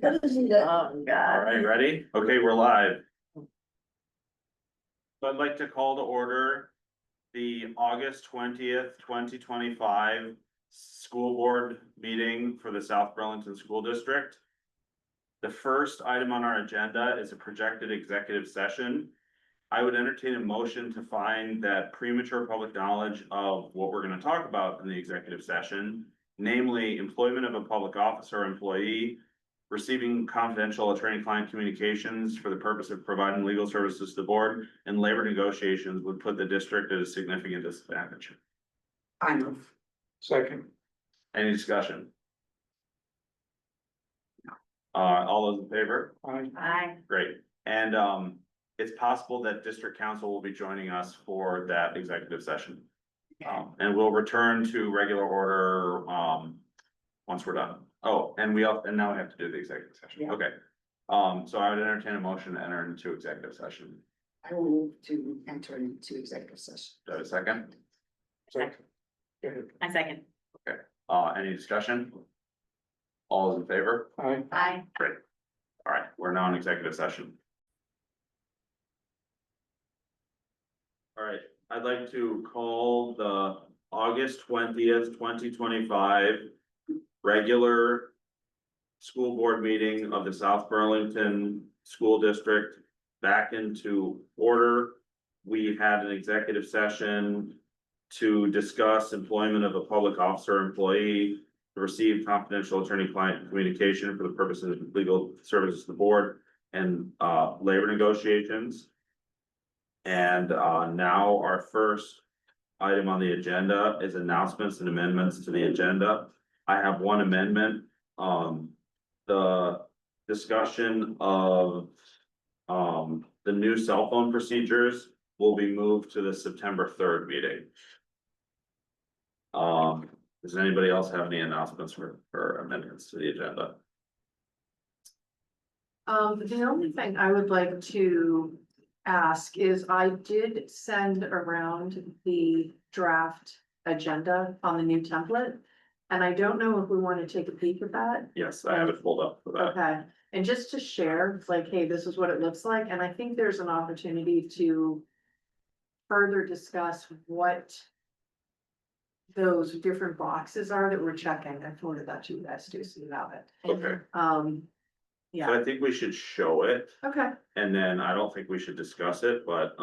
Oh, God. All right, ready? Okay, we're live. So I'd like to call to order the August 20th, 2025 school board meeting for the South Burlington School District. The first item on our agenda is a projected executive session. I would entertain a motion to find that premature public knowledge of what we're going to talk about in the executive session, namely employment of a public officer or employee, receiving confidential attorney-client communications for the purpose of providing legal services to the board, and labor negotiations would put the district at a significant disadvantage. I move. Second. Any discussion? All those in favor? Aye. Great. And it's possible that district council will be joining us for that executive session. And we'll return to regular order once we're done. Oh, and now we have to do the executive session. Yeah. Okay. So I would entertain a motion to enter into executive session. I will move to enter into executive session. Do I have a second? Second. Go ahead. I second. Any discussion? All those in favor? Aye. Aye. Great. All right, we're now in executive session. All right, I'd like to call the August 20th, 2025 regular school board meeting of the South Burlington School District back into order. We had an executive session to discuss employment of a public officer or employee, to receive confidential attorney-client communication for the purposes of legal services to the board, and labor negotiations. And now our first item on the agenda is announcements and amendments to the agenda. I have one amendment. The discussion of the new cell phone procedures will be moved to the September 3rd meeting. Does anybody else have any announcements for amendments to the agenda? The only thing I would like to ask is I did send around the draft agenda on the new template. And I don't know if we want to take a peek at that. Yes, I have it pulled up for that. Okay, and just to share, it's like, hey, this is what it looks like, and I think there's an opportunity to further discuss what those different boxes are that we're checking. I forwarded that to you guys too, so you have it. Okay, So so I think we should show it, okay, and then I don't think we should discuss it, but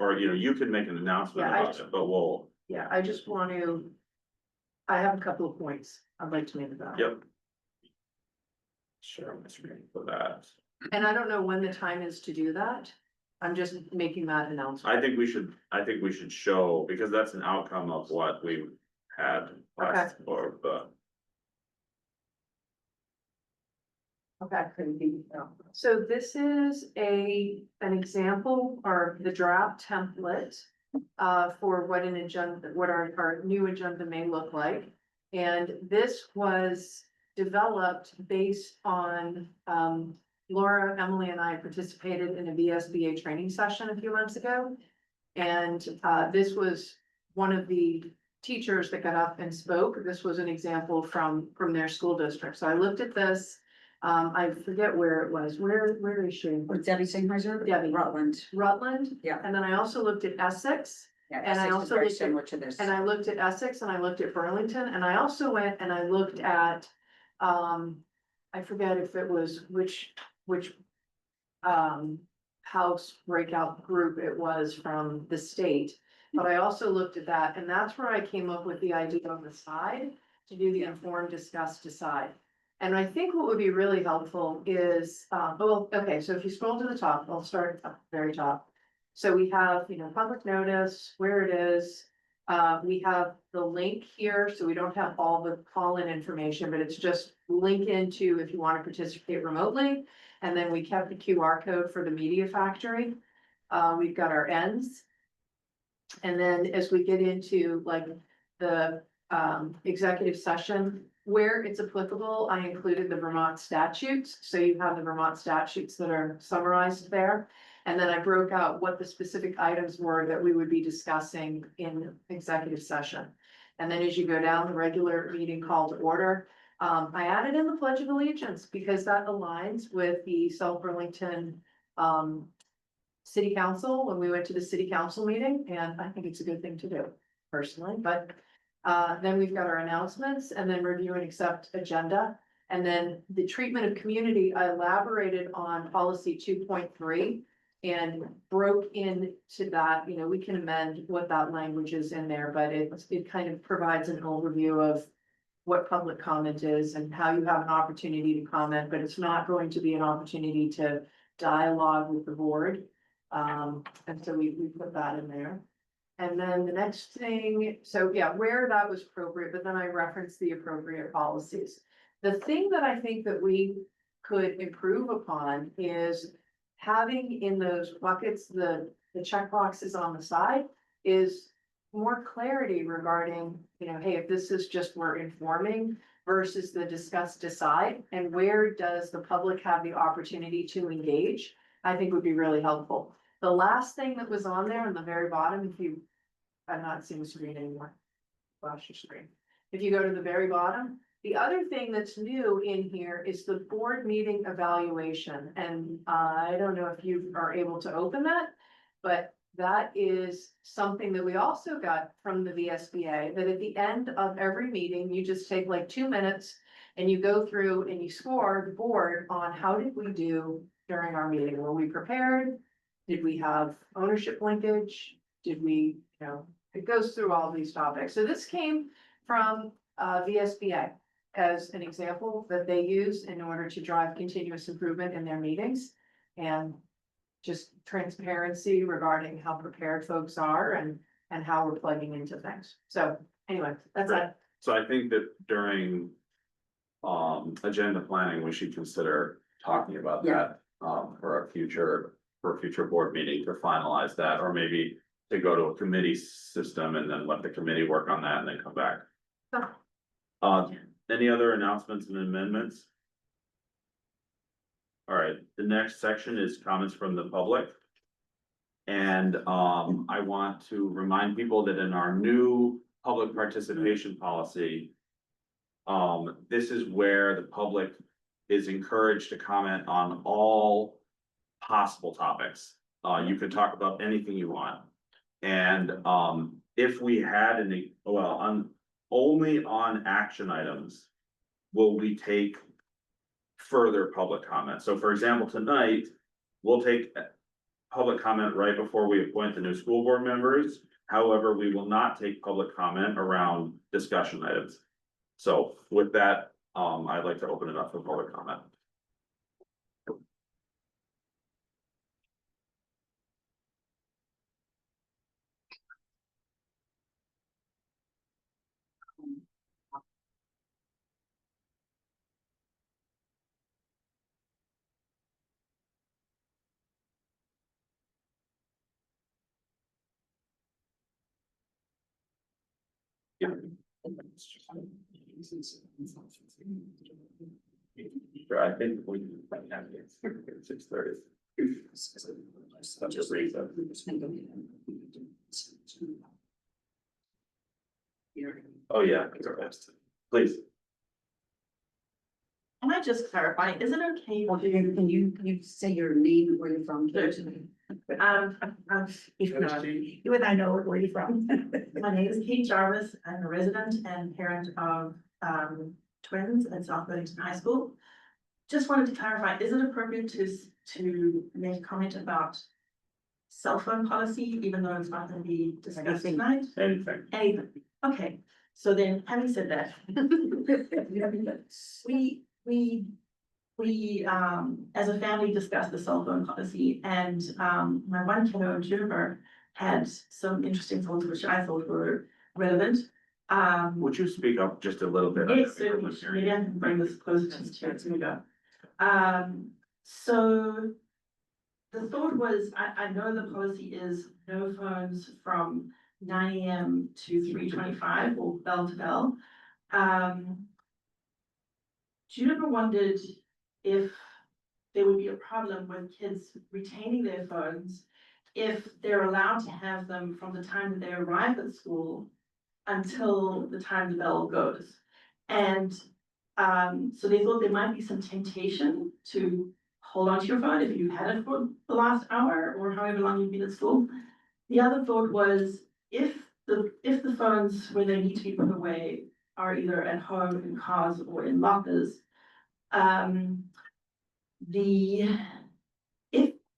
or you can make an announcement Yeah, about it, but we'll, yeah, I just want to, I have a couple of points I'd like to make about it. yep. Share my screen for that. And I don't know when the time is to do that. I'm just making that announcement. I think we should show, because that's an outcome of what we had last, or the. Okay, couldn't be. So this is an example or the draft template for what an agenda, what our new agenda may look like. And this was developed based on, Laura, Emily and I participated in a VSBA training session a few months ago. And this was one of the teachers that got up and spoke. This was an example from their school district. So I looked at this. I forget where it was. Where is she? Or Debbie Singheiser? Debbie. Rutland. Rutland. Yeah. And then I also looked at Essex. Yeah, And I Essex is also very looked at- similar to this. And I looked at Essex and I looked at Burlington and I also went and I looked at, I forget if it was which, house breakout group it was from the state. But I also looked at that and that's where I came up with the idea on the side to do the inform, discuss, decide. And I think what would be really helpful is, okay, so if you scroll to the top, I'll start at the very top. So we have, public notice, where it is. We have the link here, so we don't have all the call-in information, but it's just link into if you want to participate remotely. And then we kept the QR code for the Media Factory. We've got our ends. And then as we get into like the executive session, where it's applicable, I included the Vermont statutes. So you have the Vermont statutes that are summarized there. And then I broke out what the specific items were that we would be discussing in executive session. And then as you go down the regular meeting call to order, I added in the Pledge of Allegiance because that aligns with the South Burlington, City Council, when we went to the city council meeting, and I think it's a good thing to do personally, but. Then we've got our announcements and then review and accept agenda. And then the treatment of community, I elaborated on policy 2.3 and broke into that, you know, we can amend what that language is in there, but it kind of provides an overview of what public comment is and how you have an opportunity to comment, but it's not going to be an opportunity to dialogue with the board. And so we put that in there. And then the next thing, so yeah, where that was appropriate, but then I referenced the appropriate policies. The thing that I think that we could improve upon is having in those buckets, the check boxes on the side is more clarity regarding, you know, hey, if this is just we're informing versus the discuss, decide, and where does the public have the opportunity to engage, I think would be really helpful. The last thing that was on there on the very bottom, if you, I'm not seeing the screen anymore. Flash your screen. If you go to the very bottom, the other thing that's new in here is the board meeting evaluation. And I don't know if you are able to open that, but that is something that we also got from the VSBA, that at the end of every meeting, you just take like 2 minutes and you go through and you score the board on how did we do during our meeting? Were we prepared? Did we have ownership linkage? Did we, you know, it goes through all these topics. So this came from VSBA as an example that they use in order to drive continuous improvement in their meetings. And just transparency regarding how prepared folks are and how we're plugging into things. So anyway, that's Right. it. So I think that during. Agenda planning, we should consider talking about that, for a future board meeting to finalize that, or maybe. To go to a committee system and then let the committee work on that and then come back. Sure. Any other announcements and amendments? All right, the next section is comments from the public. And I want to remind people that in our new public participation policy. This is where the public is encouraged to comment on all possible topics. You can talk about anything you want. And if we had any, only on action items. Will we take further public comment? So for example, tonight, we'll take public comment right before we appoint the new school board members. However, we will not take public comment around discussion items. So with that, I'd like to open it up for public comment. Sure, I think we can have it 6:30. Just read that. Oh, yeah, please. Can I just clarify, is it okay? Well, can you say your name and where you're from? Certainly. If not, You and I know where you're from. my name is Kate Jarvis. I'm a resident and parent of twins at South Burlington High School. Just wanted to clarify, is it appropriate to make a comment about cell phone policy, even though it's not going to be discussed tonight? Anything. Anything, okay, so then, having said that. We as a family discussed the cell phone policy, and my one kiddo, Juniper, had some interesting thoughts which I thought were relevant. Would you speak up just a little bit? Yes, certainly, maybe I can bring this closer to the chair, here we go. So the thought was, I know the policy is no phones from 9 AM to 3:25 or bell to bell. Juniper wondered if there would be a problem with kids retaining their phones if they're allowed to have them from the time that they arrive at school until the time the bell goes. And So they thought there might be some temptation to hold onto your phone if you had it for the last hour or however long you've been at school. The other thought was if the phones where they need to be put away are either at home, in cars, or in lockers,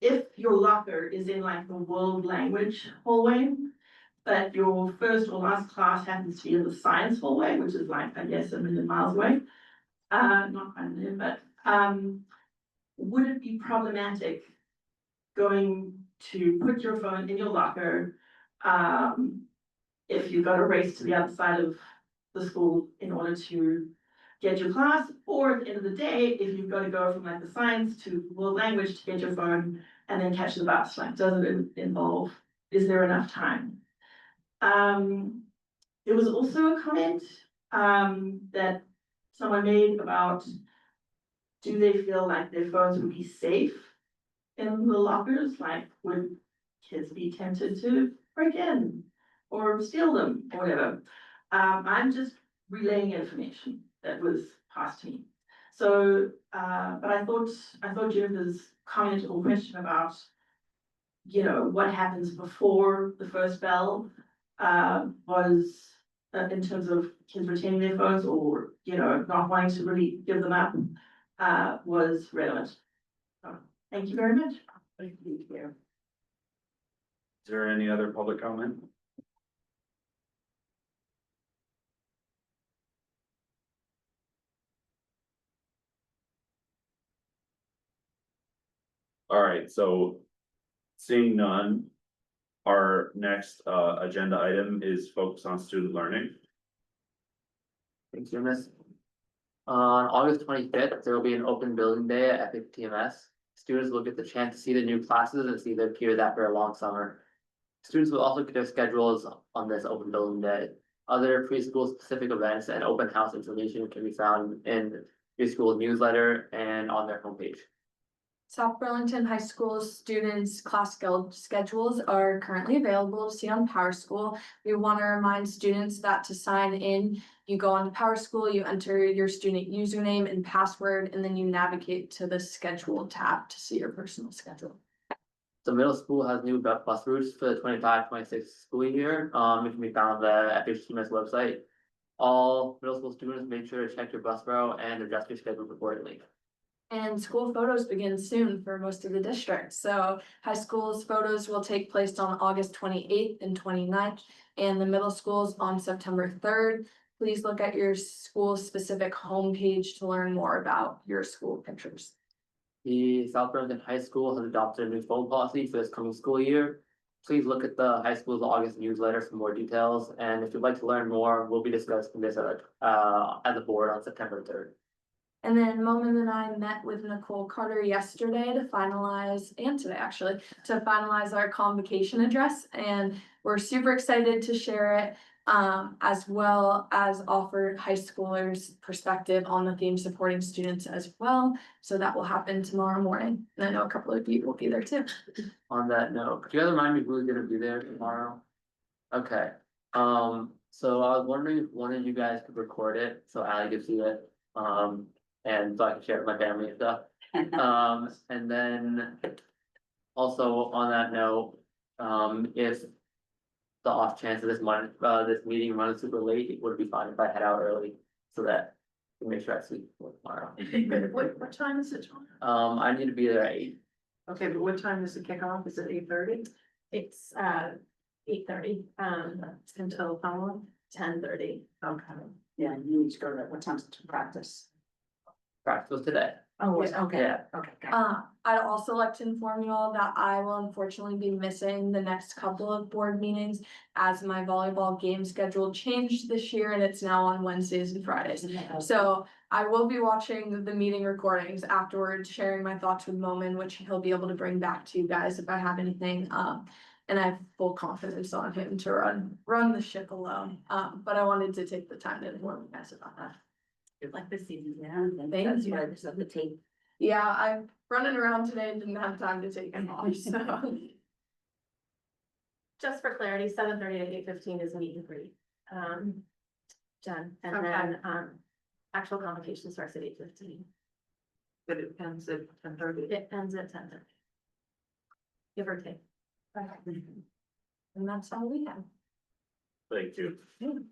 if your locker is in like the world language hallway, but your first or last class happens to be in the science hallway, which is like, I guess, 1,000,000 miles away. Not quite a million, but, would it be problematic going to put your phone in your locker? If you got to race to the other side of the school in order to get your class, or at the end of the day, if you've got to go from like the science to world language to get your phone and then catch the bus, like, does it involve, is there enough time? There was also a comment, that someone made about, do they feel like their phones would be safe in the lockers? Like, would kids be tempted to break in or steal them or whatever? I'm just relaying information that was passed to me. So, but I thought Jennifer's comment or question about, you know, what happens before the first bell, was in terms of kids retaining their phones or, you know, not wanting to really give them up, was relevant. So, thank you very much. Thank you. Is there any other public comment? All right, so seeing none, our next agenda item is focus on student learning. Thanks, Janice. On August 25th, there will be an open building day at Epic TMS. Students will get the chance to see the new classes and see their peers after a long summer. Students will also get their schedules on this open building day. Other preschool specific events and open house information can be found in your school newsletter and on their homepage. South Burlington High School students' class schedules are currently available to see on PowerSchool. We want to remind students that to sign in, you go on to PowerSchool, you enter your student username and password, and then you navigate to the schedule tab to see your personal schedule. The middle school has new bus routes for the 25-26 school year. It can be found on the FHTMS website. All middle school students, make sure to check your bus route and adjust your schedule accordingly. And school photos begin soon for most of the districts. So high school's photos will take place on August 28th and 29th, and the middle schools on September 3rd. Please look at your school specific homepage to learn more about your school pictures. The South Burlington High School has adopted a new phone policy for this coming school year. Please look at the high school's August newsletter for more details, and if you'd like to learn more, we'll be discussing this at the board on September 3rd. And then Momin and I met with Nicole Carter yesterday to finalize, and today actually, to finalize our convocation address. And we're super excited to share it, as well as offer high schoolers' perspective on the theme supporting students as well. So that will happen tomorrow morning. And I know a couple of you will be there too. On that note, could you guys remind me who's gonna be there tomorrow? Okay, so I was wondering if one of you guys could record it, so Ally could see it, and so I can share it with my family and stuff. And then also on that note, if the off chance of this meeting runs super late, it would be fine if I head out early, so that we make sure I sleep for tomorrow. What time is it tomorrow? I need to be there at 8. Okay, but what time is the kickoff? Is it 8:30? It's 8:30, Until how long? 10:30. Okay. Yeah, you need to go to, what time's to practice? Practice was today. Oh, Yeah. okay, Yeah. okay. got it. I'd also like to inform you all that I will unfortunately be missing the next couple of board meetings as my volleyball game schedule changed this year and it's now on Wednesdays and Fridays. So I will be watching the meeting recordings afterwards, sharing my thoughts with Momin, which he'll be able to bring back to you guys if I have anything. And I have full confidence on him to run the ship alone. But I wanted to take the time to inform you guys about that. Good luck this season, yeah. Thank That's you. why there's the tape. Yeah, I'm running around today and didn't have time to take it off, so. Just for clarity, 7:30 to 8:15 is meet and greet. Jen, and Okay. then, Actual convocation starts at 8:15. But it ends at 10:30. It ends at 10:30. Give or take. And that's all we have. Thank you.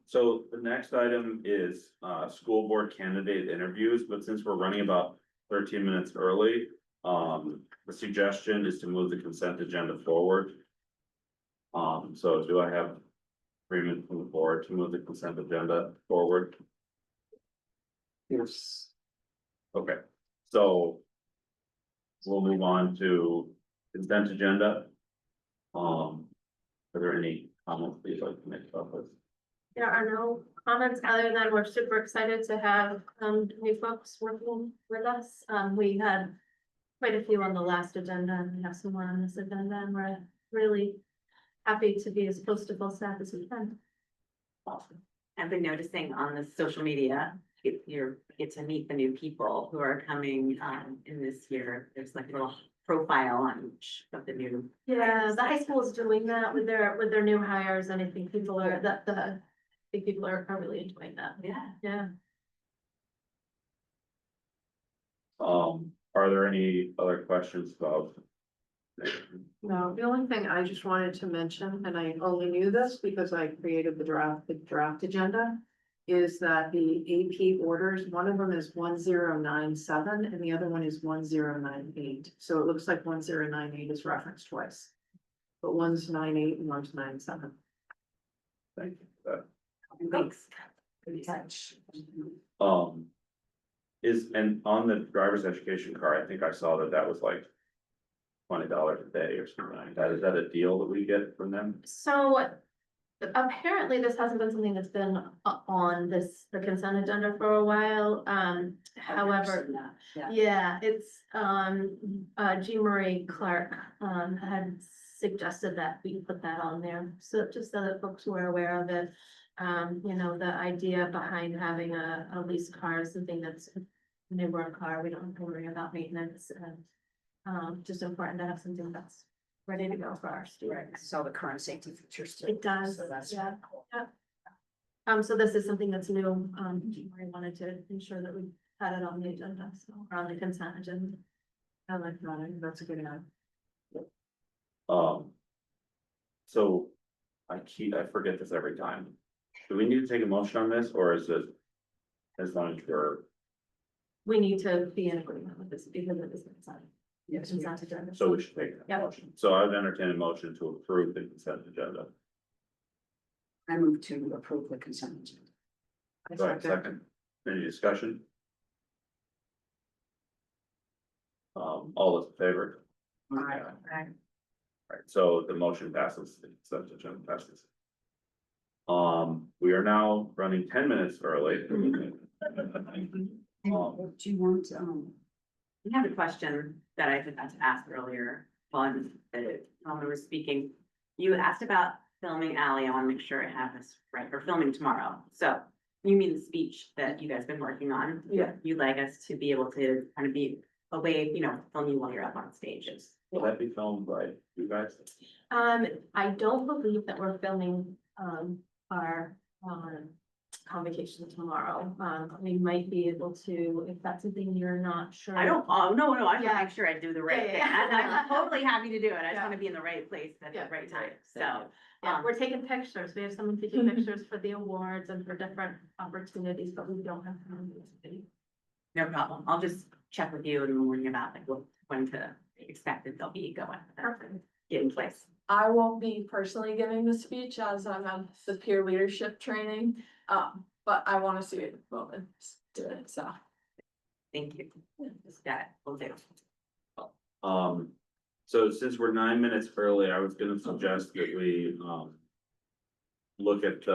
So the next item is school board candidate interviews, but since we're running about 13 minutes early. The suggestion is to move the consent agenda forward. So do I have agreement from the board to move the consent agenda forward? Yes. Okay, so. We'll move on to consent agenda. Are there any comments that you'd like to make about this? There are no comments other than we're super excited to have new folks working with us. We had quite a few on the last agenda and we have some more on this agenda and we're really happy to be as close to full staff as we can. I've been noticing on the social media, you get to meet the new people who are coming in this year. There's like a little profile on each of the new. Yeah, the high school is doing that with their new hires and I think people are I think people are really enjoying that. Yeah. Yeah. Are there any other questions about? No, the only thing I just wanted to mention, and I only knew this because I created the draft agenda. Is that the AP orders, one of them is 1097 and the other one is 1098. So it looks like 1098 is referenced twice. But one's 98 and one's 97. Thank you for Thanks. that. And on the driver's education car, I think I saw that was like $20 a day or something like that. Is that a deal that we get from them? So apparently this hasn't been something that's been on the consent agenda for a while. However, yeah, it's Jean Marie Clark had suggested that we put that on there. So just so that folks were aware of it. You know, the idea behind having a leased car is something that's a newer car. We don't have to worry about maintenance. Just important to have something that's ready to go for our students. So the current safety features too. It does, So that's yeah. cool. So this is something that's new. I wanted to ensure that we had it on the agenda, so, or on the consent agenda. I like that. That's a good idea. So I forget this every time. Do we need to take a motion on this or is it? As long as you're, We need to be in agreement with this because it is consent. Yes, Consent agenda. so we should take that Yeah. motion. So I would entertain a motion to approve the consent agenda. I move to approve the consent agenda. I Do I have a second. second? Any discussion? All those in favor? Aye. Right, so the motion passes, the consent agenda passes. We are now running 10 minutes early. Do you want, I have a question that I forgot to ask earlier on when we were speaking. You asked about filming Ally. I want to make sure I have this right, or filming tomorrow. So you mean the speech that you guys been working on? Yeah. You'd like us to be able to kind of be away, film you while you're up on stages. Will that be filmed by you guys? I don't believe that we're filming, our, convocation tomorrow. We might be able to, if that's something you're not sure. I don't, oh, no, I want to Yeah. make sure I do the right Yeah, thing. yeah, yeah. I'm totally happy to do it. I just Yeah. want to be in the right place at Yeah. the right time. Thank So, Yeah, we're taking pictures. We have someone taking pictures for the awards and for different opportunities, but we don't have. no problem. I'll just check with you in the morning about like when to expect that they'll be going. Perfect. Get in place. I won't be personally giving the speech as I'm at the peer leadership training, but I wanna see it moments do it, so. Thank you. Got it. Will do. So since we're 9 minutes early, I was gonna suggest that we, look at,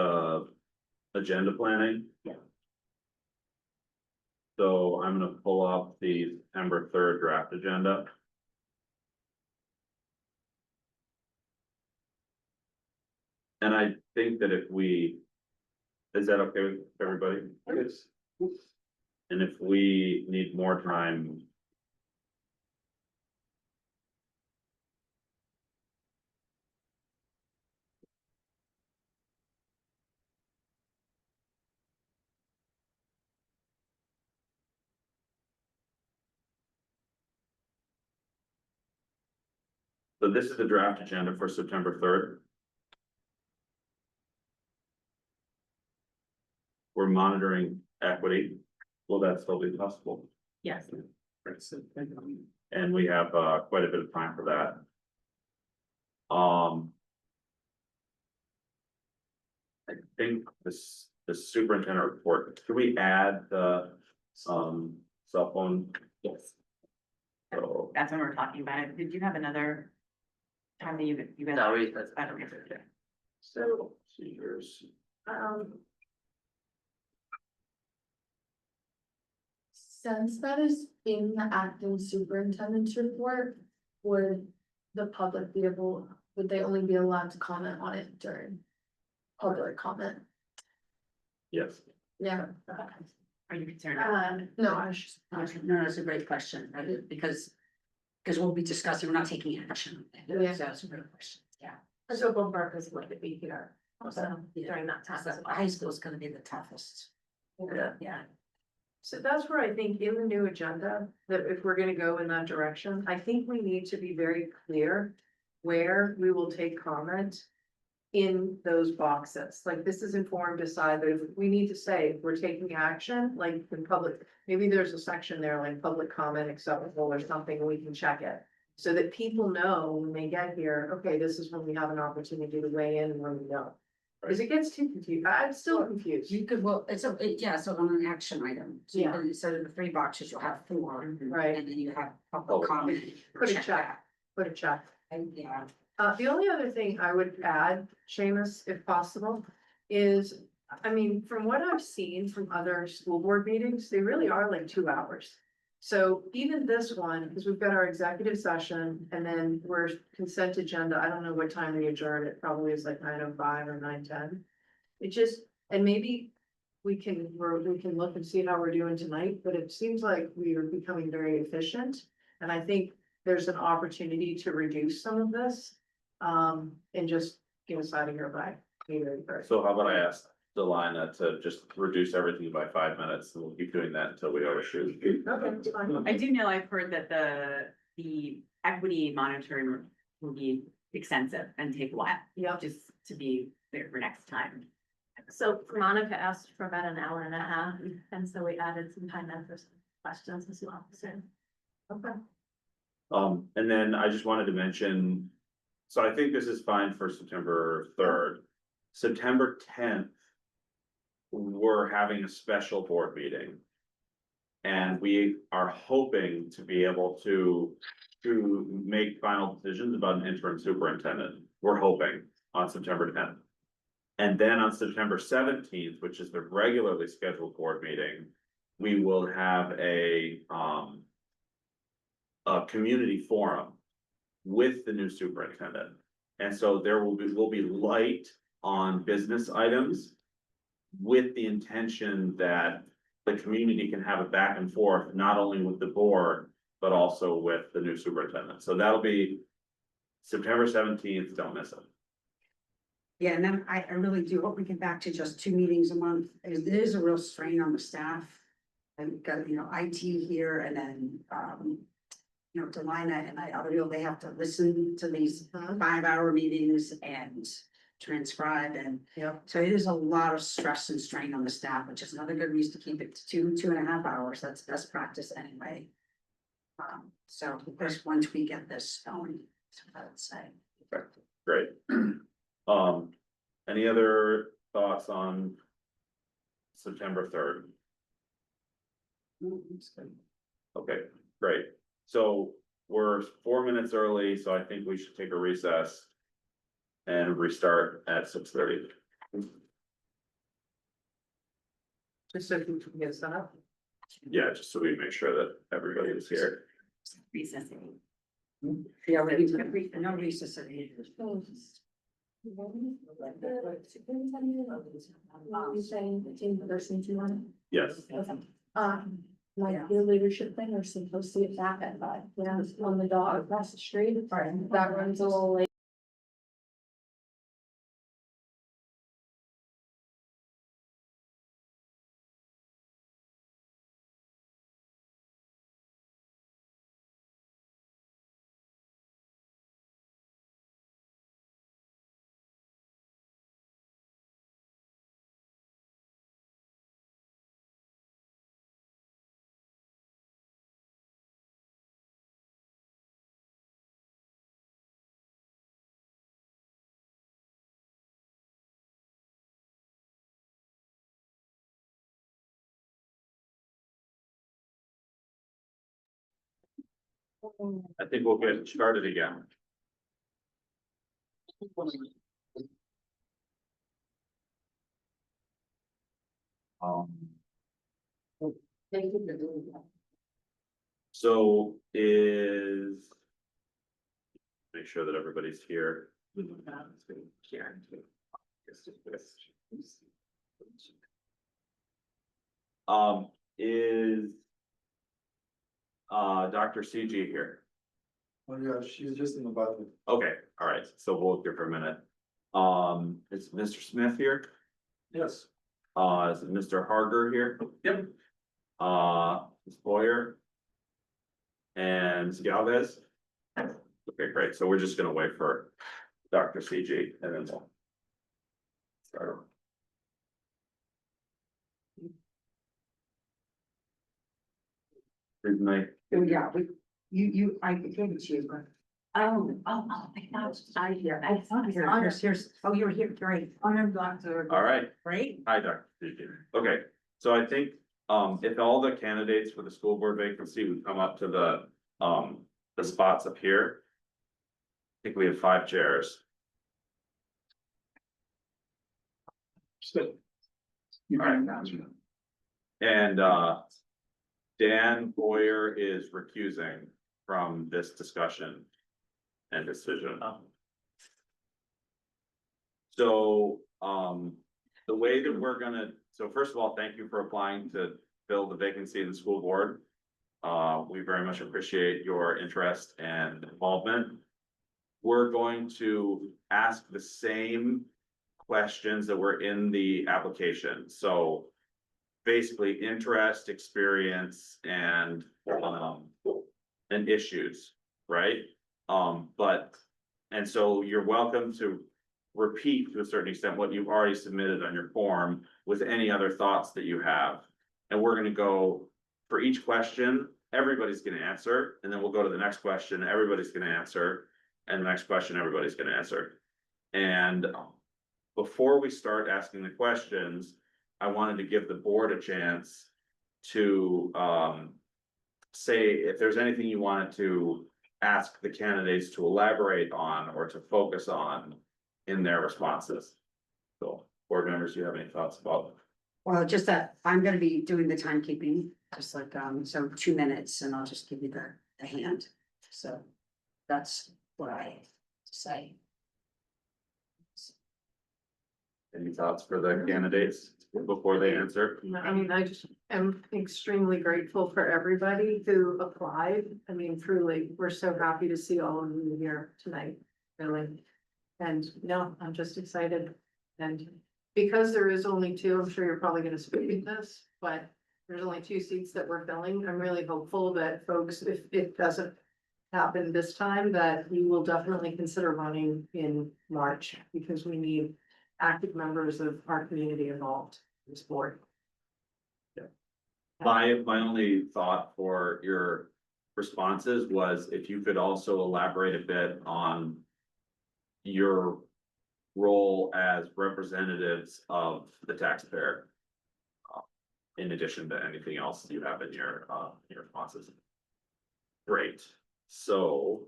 agenda planning. Yeah. So I'm gonna pull up the September 3rd draft agenda. And I think that is that okay with everybody? Yes. And if we need more time. So this is the draft agenda for September 3rd. We're monitoring equity. Will that still be possible? Yes. And we have quite a bit of time for that. I think the superintendent report, can we add the cell phone? Yes. So, That's when we're talking about it. Did you have another time that you guys? No, I don't remember. so procedures. Since that is in the acting superintendent's report, would the public be able, would they only be allowed to comment on it during public comment? Yes. Yeah. Are you concerned? No, I was just. No, that's a great question, right? Because we'll be discussing, we're not taking action. Yeah. So that's a great question, yeah. So both purposes would be here, also during that time. So high school is gonna be the toughest. Yeah. Yeah. So that's where I think in the new agenda, that if we're gonna go in that direction, I think we need to be very clear where we will take comment in those boxes. Like, this is informed decide, but if we need to say, if we're taking action, like in public, maybe there's a section there like public comment acceptable or something, we can check it. So that people know when they get here, okay, this is when we have an opportunity to weigh in and when we don't. Because it gets too confused. I'm still confused. You could, well, it's yeah, so on an action item. So you Yeah. can- instead of the 3 boxes, you'll have 4. Right. And then you have Oh. public comment. Put a check, put a check. And, yeah. The only other thing I would add, Seamus, if possible, is, I mean, from what I've seen from other school board meetings, they really are like 2 hours. So even this one, because we've got our executive session and then we're consent agenda, I don't know what time we adjourn, it probably is like 9:05 or 9:10. It just, and maybe we can look and see how we're doing tonight, but it seems like we are becoming very efficient. And I think there's an opportunity to reduce some of this, and just get us out of here by May 31st. So how about I ask Delina to just reduce everything by 5 minutes, and we'll keep doing that until we overshoot. Okay, that's fine. I do know I've heard that the equity monitoring will be extensive and take a while, Yeah, just to be there for next time. So Monica asked for about an hour and a half, and so we added some time in for some questions as well, so. okay. And then I just wanted to mention, so I think this is fine for September 3rd. September 10th, we're having a special board meeting. And we are hoping to be able to make final decisions about an interim superintendent. We're hoping on September 10th. And then on September 17th, which is the regularly scheduled board meeting, we will have a community forum with the new superintendent. And so there will be light on business items with the intention that the community can have a back and forth, not only with the board, but also with the new superintendent. So that'll be September 17th, don't miss it. Yeah, and then I really do hope we get back to just 2 meetings a month. It is a real strain on the staff. And we've got, IT here and then, Delina and other people, they have to listen to these 5-hour meetings and transcribe and. Yep. So it is a lot of stress and strain on the staff, which is another good reason to keep it to 2.5 hours. That's best practice anyway. So of course, once we get this going, that's what I would say. Great. Any other thoughts on September 3rd? Okay, great. So we're 4 minutes early, so I think we should take a recess and restart at 6:30. Just so you can get set up. Yeah, just so we make sure that everybody is here. Recessing. Yeah, no recess at 8. Yes. Like your leadership thing, we're supposed to get back at 5, on the dog across the street, that runs a little late. I think we'll get started again. Um, so is. Make sure that everybody's here. Is. Dr. CG here? Oh, yeah, she's just in the bathroom. Okay, all right, so we'll give her a minute. Is Mr. Smith here? Yes. Is Mr. Harger here? Yep. Ms. Boyer? And Ms. Galvez? Okay, great, so we're just gonna wait for Dr. CG and then we'll. Start. Good night. Yeah, I gave it to you, but. I thought Here's, oh, you're here, great. I'm Dr. All right, Great. hi, Dr. CG. Okay, so I think, if all the candidates for the school board vacancy would come up to the spots up here. I think we have 5 chairs. Sit. You All right. can answer them. And Dan Boyer is recusing from this discussion and decision. So, the way that we're gonna, so first of all, thank you for applying to fill the vacancy in the school board. We very much appreciate your interest and involvement. We're going to ask the same questions that were in the application, so basically interest, experience, and issues, right? And so you're welcome to repeat to a certain extent what you've already submitted on your form with any other thoughts that you have. And we're gonna go for each question, everybody's gonna answer, and then we'll go to the next question, everybody's gonna answer, and the next question, everybody's gonna answer. And before we start asking the questions, I wanted to give the board a chance to say if there's anything you wanted to ask the candidates to elaborate on or to focus on in their responses. So, board members, do you have any thoughts about? Well, just that I'm gonna be doing the timekeeping, just like, so 2 minutes and I'll just give you the hand. So that's what I say. Any thoughts for the candidates before they answer? I mean, I just am extremely grateful for everybody who applied. I mean, truly, we're so happy to see all of you here tonight, really. And no, I'm just excited. And because there is only 2, I'm sure you're probably gonna speak to this, but there's only 2 seats that we're filling. I'm really hopeful that folks, if it doesn't happen this time, that you will definitely consider running in March, because we need active members of our community involved in this board. My only thought for your responses was if you could also elaborate a bit on your role as representatives of the taxpayer. In addition to anything else you have in your responses. Great, so.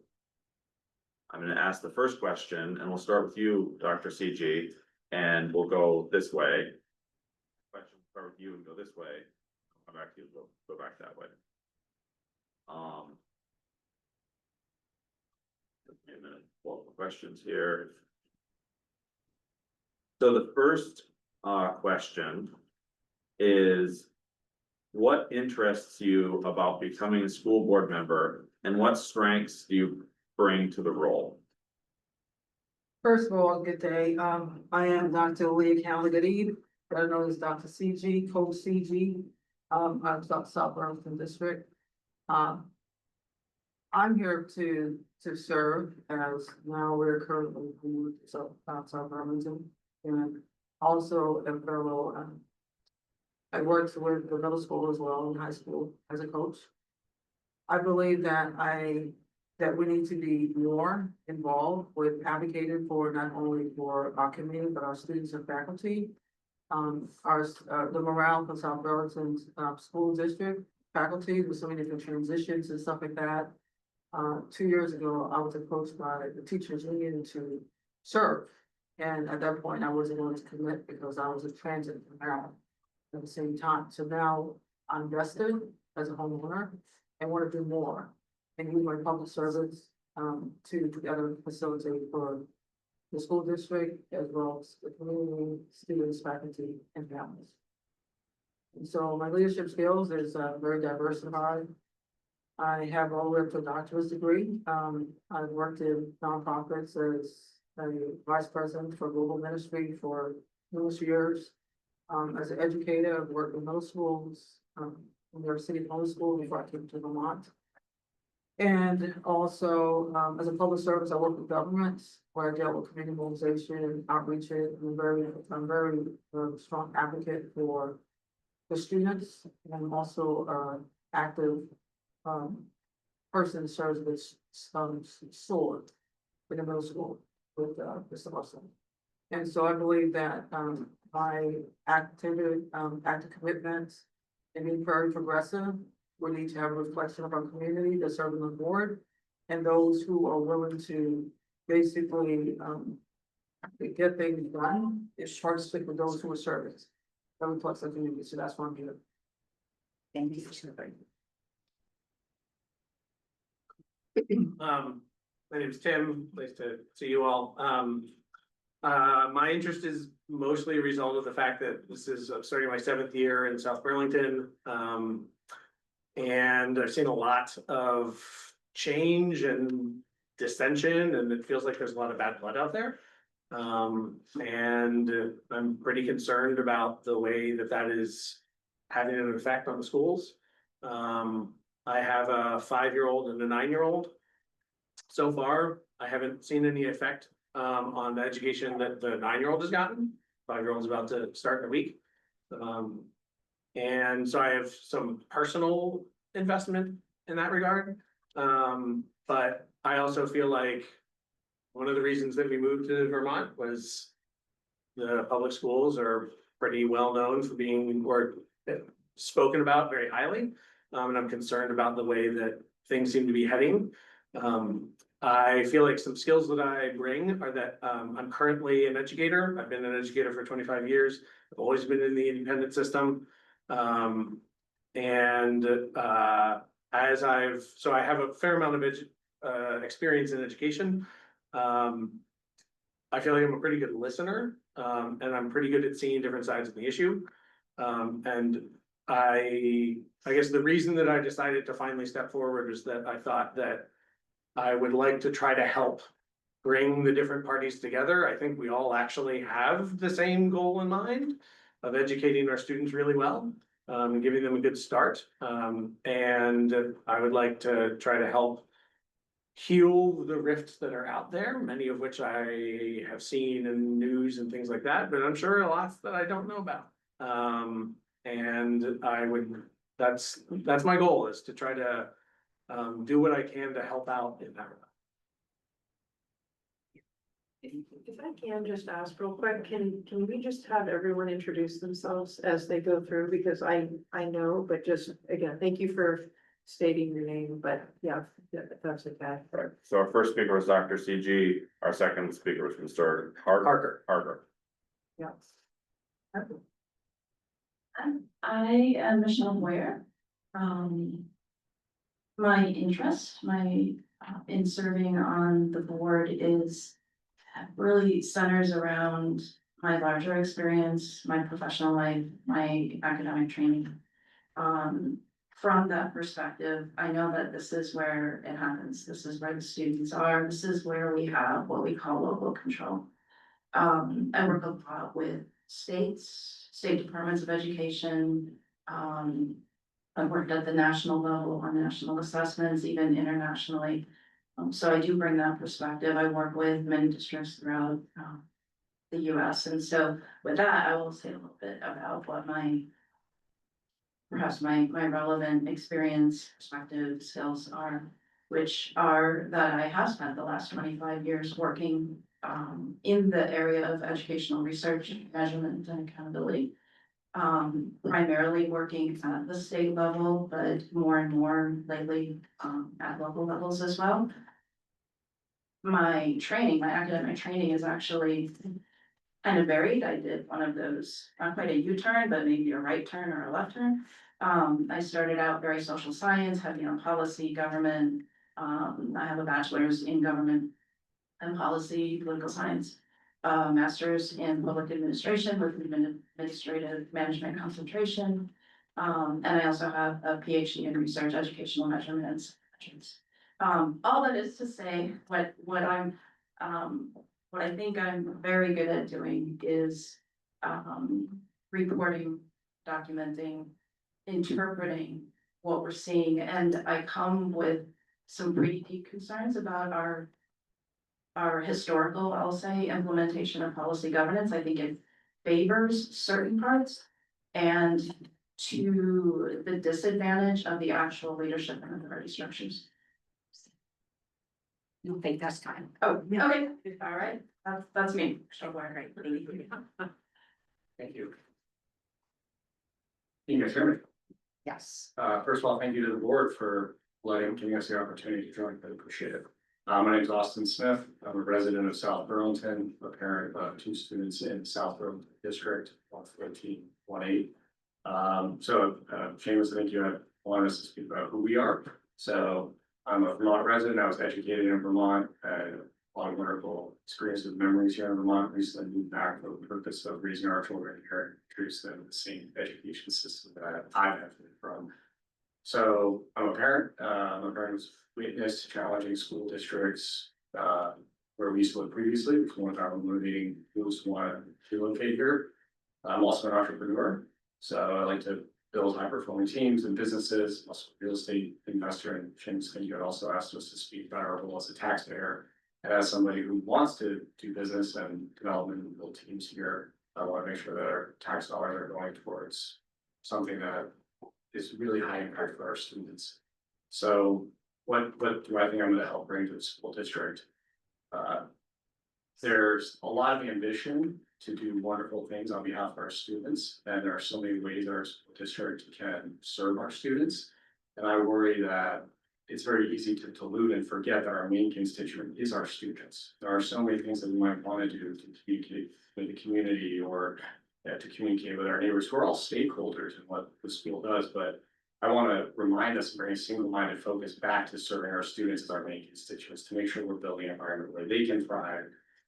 I'm gonna ask the first question and we'll start with you, Dr. CG, and we'll go this way. Question, start with you and go this way. Come back to you, go back that way. Give me a minute, pull up the questions here. So the first question is, what interests you about becoming a school board member and what strengths do you bring to the role? First of all, good day. I am Dr. Leah Caligadid, better known as Dr. CG, Coach CG. I'm South Burlington District. I'm here to serve as now we're currently in South Burlington. And also a fellow, I worked with the middle school as well and high school as a coach. I believe that we need to be more involved with advocating for not only for our community, but our students and faculty. The morale for South Burlington's school district faculty with so many different transitions and stuff like that. 2 years ago, I was approached by the teachers union to serve. And at that point, I wasn't going to commit because I was a transit from Maryland at the same time. So now I'm vested as a homeowner and want to do more and use my public service to together facilitate for the school district as well as the community, students, faculty, and families. And so my leadership skills is very diversified. I have all the way up to a doctorate degree. I've worked in nonprofits as a vice president for global ministry for numerous years. As an educator, I've worked in middle schools, New York City Public School before I came to Vermont. And also, as a public service, I work with governments where I dealt with community mobilization, outreach, and I'm very strong advocate for the students, and I'm also active person serves with sword in the middle school with Mr. Russell. And so I believe that my active commitments and being very progressive, we need to have a reflection of our community that's serving the board and those who are willing to basically get things done. It's hard to stick with those who are serving. That reflects our community, so that's why I'm here. Thank you for sharing. My name is Tim, nice to see you all. My interest is mostly a result of the fact that this is, I'm starting my 7th year in South Burlington. And I've seen a lot of change and dissension, and it feels like there's a lot of bad blood out there. And I'm pretty concerned about the way that that is having an effect on the schools. I have a 5-year-old and a 9-year-old. So far, I haven't seen any effect on the education that the 9-year-old has gotten. 5-year-old's about to start in a week. And so I have some personal investment in that regard. But I also feel like one of the reasons that we moved to Vermont was the public schools are pretty well known for being or spoken about very highly. And I'm concerned about the way that things seem to be heading. I feel like some skills that I bring are that I'm currently an educator. I've been an educator for 25 years. I've always been in the independent system. So I have a fair amount of experience in education. I feel like I'm a pretty good listener, and I'm pretty good at seeing different sides of the issue. And I guess the reason that I decided to finally step forward is that I thought that I would like to try to help bring the different parties together. I think we all actually have the same goal in mind of educating our students really well, and giving them a good start. And I would like to try to help heal the rifts that are out there, many of which I have seen in news and things like that, but I'm sure a lot that I don't know about. And that's my goal, is to try to do what I can to help out in that regard. If I can just ask real quick, can we just have everyone introduce themselves as they go through? Because I know, but just again, thank you for stating your name, but yeah, that's okay. Right, so our first speaker was Dr. CG, our second speaker was Mr. Harker. Yeah. I am Michelle Moyer. My interest, in serving on the board is really centers around my larger experience, my professional life, my academic training. From that perspective, I know that this is where it happens. This is where the students are. This is where we have what we call local control. I work a lot with state departments of education. I've worked at the national level on national assessments, even internationally. So I do bring that perspective. I work with many districts throughout the US. And so with that, I will say a little bit about what perhaps my relevant experience, perspective, skills are, which are that I have spent the last 25 years working in the area of educational research, measurement, and accountability. primarily working at the state level, but more and more lately, at local levels as well. My training, my academic training is actually kind of varied. I did one of those, not quite a U-turn, but maybe a right turn or a left turn. I started out very social science, heavy on policy, government. I have a bachelor's in government and policy, political science, master's in public administration with administrative management concentration. And I also have a PhD in research, educational measurements. All that is to say, what I think I'm very good at doing is, reporting, documenting, interpreting what we're seeing, and I come with some pretty deep concerns about our historical, I'll say, implementation of policy governance. I think it favors certain parts and to the disadvantage of the actual leadership and authority structures. You'll think that's time. Oh, okay, all right, that's me. Thank you. Can you guys hear me? Yes. First of all, thank you to the board for giving us the opportunity to join. I appreciate it. My name is Austin Smith. I'm a resident of South Burlington, a parent of 2 students in South Burlington District, 114, 18. Seamus, I think you have wanted us to speak about who we are. So I'm a Vermont resident. I was educated in Vermont, had a lot of wonderful experience with memories here in Vermont. Recently moved back for the purpose of raising our children here and introduce them to the same education system that I've been from. So I'm a parent. My parents witnessed challenging school districts where we used to live previously. It's one time I'm moving, who's want to locate here. I'm also an entrepreneur, so I like to build high-performing teams and businesses. Also a real estate investor, and Seamus, you had also asked us to speak about our role as a taxpayer. And as somebody who wants to do business and development and build teams here, I want to make sure that our tax dollars are going towards something that is really high impact for our students. So what do I think I'm gonna help bring to the school district? There's a lot of ambition to do wonderful things on behalf of our students, and there are so many ways our school district can serve our students. And I worry that it's very easy to dilute and forget that our main constituent is our students. There are so many things that we might want to do to communicate with the community or to communicate with our neighbors who are all stakeholders in what the school does, but I want to remind us and bring a single-minded focus back to serving our students as our main constituents, to make sure we're building an environment where they can thrive,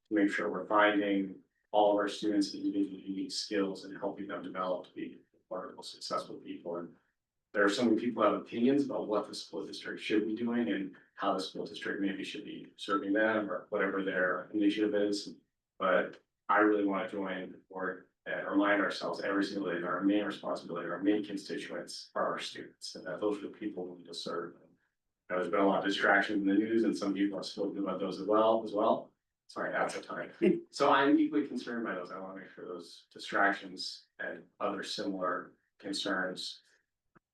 to make sure we're finding all of our students individual unique skills and helping them develop to be wonderful, successful people. And there are so many people who have opinions about what the school district should be doing and how the school district maybe should be serving them or whatever their initiative is. But I really want to join the board and remind ourselves every single day that our main responsibility, our main constituents are our students, and that those are the people we need to serve. There's been a lot of distraction in the news, and some people have spoken about those as well. Sorry, that's the time. So I'm equally concerned by those. I want to make sure those distractions and other similar concerns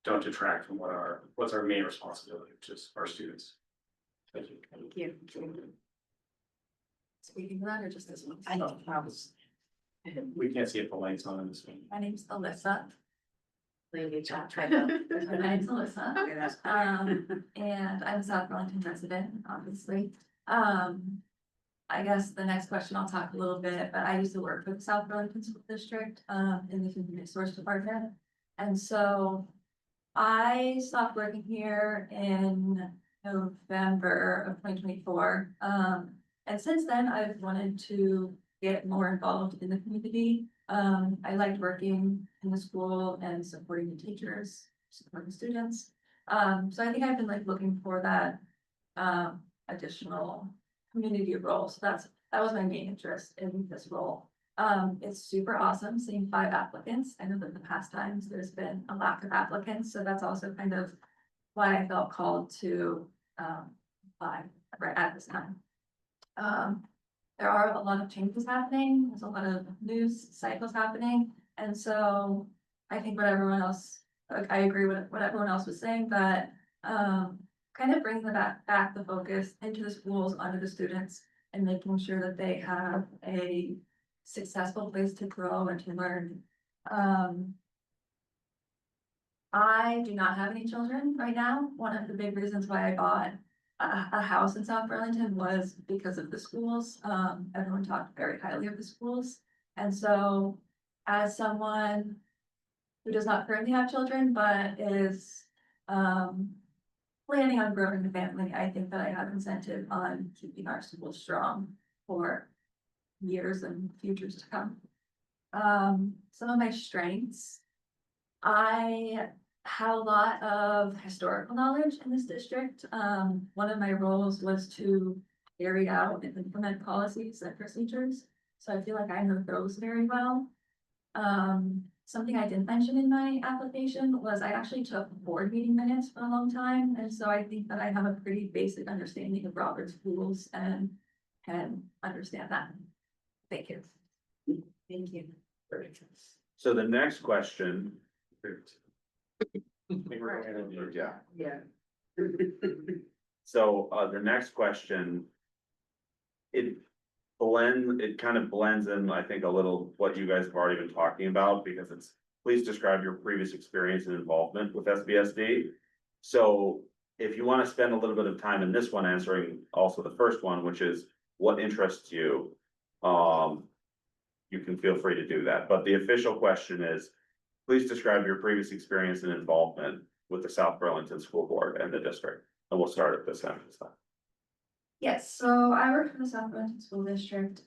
don't detract from what's our main responsibility, which is our students. Thank you. Thank you. Speaking of that, or just this one? I know, I was. We can't see if the light's on in this one. My name's Alyssa. Lady chat, try My name's Alyssa. to. And I'm a South Burlington resident, obviously. I guess the next question, I'll talk a little bit, but I used to work for the South Burlington School District, in the human resource department. And so I stopped working here in November of 2024. And since then, I've wanted to get more involved in the community. I liked working in the school and supporting the teachers, supporting students. So I think I've been like looking for that additional community role. So that was my main interest in this role. It's super awesome seeing 5 applicants. I know that the past times there's been a lack of applicants, so that's also kind of why I felt called to apply right at this time. There are a lot of changes happening. There's a lot of news cycles happening. And so I think what everyone else, like, I agree with what everyone else was saying, that kind of brings back the focus into the schools, onto the students, and making sure that they have a successful place to grow and to learn. I do not have any children right now. One of the big reasons why I bought a house in South Burlington was because of the schools. Everyone talked very highly of the schools. And so as someone who does not currently have children, but is planning on growing a family, I think that I have incentive on keeping our schools strong for years and futures to come. Some of my strengths. I have a lot of historical knowledge in this district. One of my roles was to carry out and implement policies and procedures. So I feel like I know those very well. Something I didn't mention in my application was I actually took board meeting minutes for a long time. And so I think that I have a pretty basic understanding of Robert's rules and can understand that. Thank you. Thank you. So the next question, Yeah. Yeah. so the next question. It kind of blends in, I think, a little what you guys have already been talking about, because it's, please describe your previous experience and involvement with SBSD. So if you want to spend a little bit of time in this one answering also the first one, which is what interests you, you can feel free to do that, but the official question is, please describe your previous experience and involvement with the South Burlington School Board and the district, and we'll start at this end. Yes, so I worked for the South Burlington School District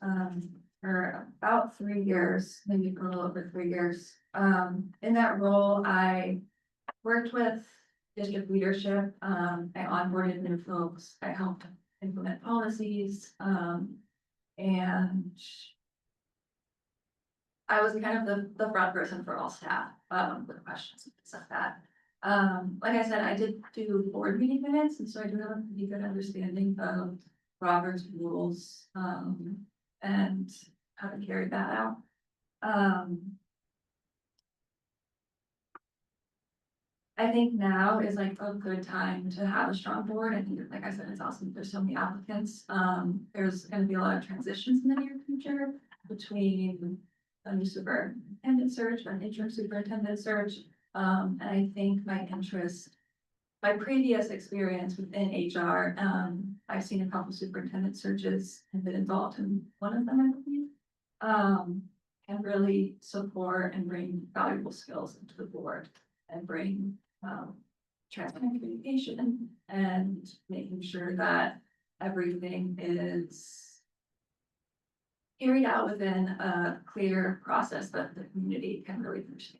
for about 3 years, maybe a little over 3 years. In that role, I worked with district leadership. I onboarded new folks. I helped implement policies. And I was kind of the front person for all staff with questions and things like that. Like I said, I did do board meeting minutes, and so I do have a pretty good understanding of Robert's rules, and how to carry that out. I think now is like a good time to have a strong board. I think, like I said, it's awesome. There's so many applicants. There's gonna be a lot of transitions in the near future between a new superintendent search, an interim superintendent search. And I think my previous experience within HR, I've seen a couple superintendent searches and been involved in one of them, I believe. Can really support and bring valuable skills into the board and bring transparent communication and making sure that everything is carried out within a clear process that the community can really understand.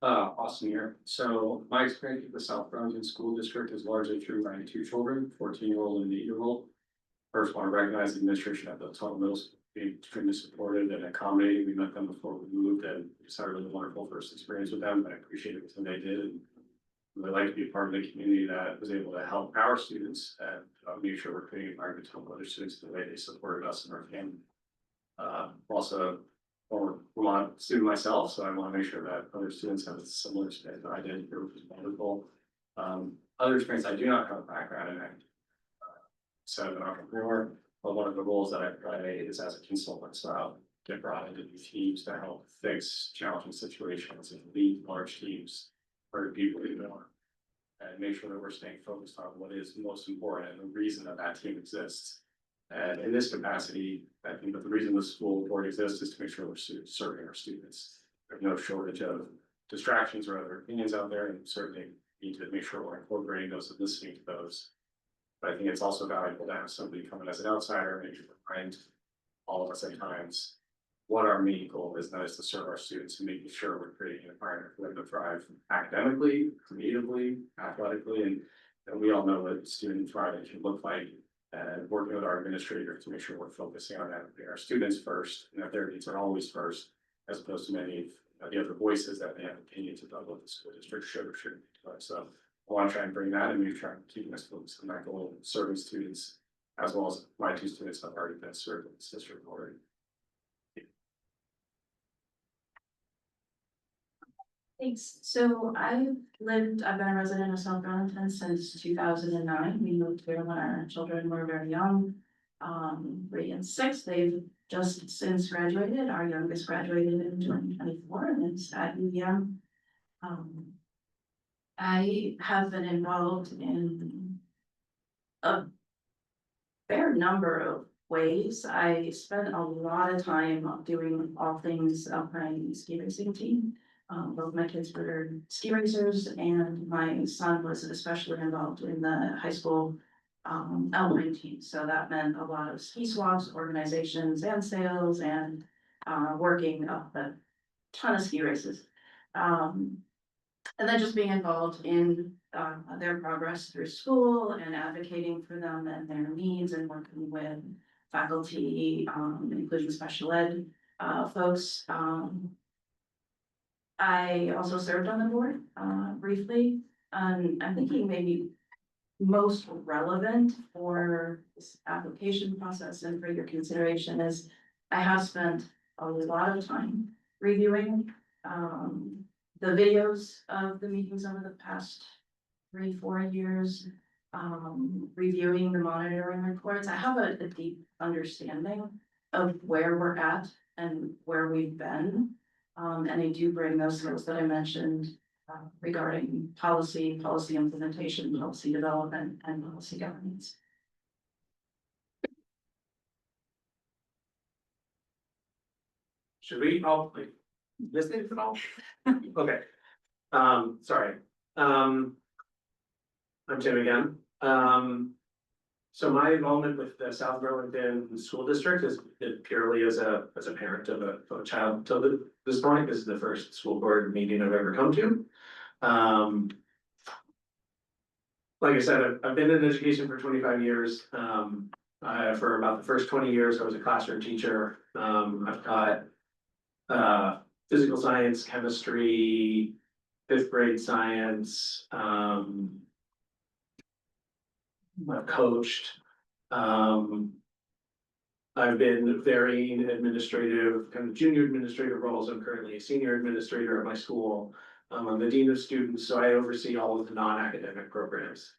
Awesome year. So my experience with the South Burlington School District is largely through my two children, 14-year-old and 8-year-old. First, want to recognize the administration at the Tuttle Middle School being extremely supportive and accommodating. We met them before we moved, and just had a really wonderful first experience with them. I appreciate everything they did, and I'd like to be a part of the community that was able to help our students and make sure we're creating an environment to help other students the way they supported us and our family. Also, former Vermont student myself, so I want to make sure that other students have a similar experience that I did here, which is wonderful. Other experience, I do not have a background in so I'm an entrepreneur, but one of the roles that I play is as a consultant, so I'll get brought into these teams to help fix challenging situations and lead large teams for people who know, and make sure that we're staying focused on what is most important and the reason that that team exists. And in this capacity, I think that the reason the school board exists is to make sure we're serving our students. There's no shortage of distractions or other opinions out there, and certainly need to make sure we're incorporating those and listening to those. But I think it's also valuable to have somebody come in as an outsider and remind all of us at times what our main goal is, and that is to serve our students and making sure we're creating an environment for them to thrive academically, creatively, athletically, and we all know what student thriving can look like. And working with our administrators to make sure we're focusing on that, our students first, and that their needs are always first, as opposed to many of the other voices that may have opinions about what the school district should or shouldn't be doing. So I want to try and bring that, and we've tried to keep us focused on that goal of serving students, as well as my two students have already been served in this district already. Thanks. So I've been a resident of South Burlington since 2009. We moved here when our children were very young. 3 and 6, they've just since graduated. Our youngest graduated in 2024 and is at UVM. I have been involved in a fair number of ways. I spent a lot of time doing all things alpine ski racing team. Both my kids were ski racers and my son was especially involved in the high school alpine team. So that meant a lot of ski swaps, organizations and sales and working up a ton of ski races. And then just being involved in their progress through school and advocating for them and their needs and working with faculty, including special ed folks. I also served on the board briefly. I'm thinking maybe most relevant for this application process and for your consideration is I have spent a lot of time reviewing the videos of the meetings over the past 3-4 years, reviewing the monitoring reports. I have a deep understanding of where we're at and where we've been. And I do bring those skills that I mentioned regarding policy implementation, policy development, and policy governance. Should we all like listen at all? Okay. Sorry. I'm Tim again. So my involvement with the South Burlington School District is purely as a parent of a child till this point. This is the first school board meeting I've ever come to. Like I said, I've been in education for 25 years. For about the first 20 years, I was a classroom teacher. I've taught physical science, chemistry, 5th grade science. I've coached. I've been varying administrative, kind of junior administrative roles. I'm currently a senior administrator at my school. I'm the dean of students, so I oversee all of the non-academic programs,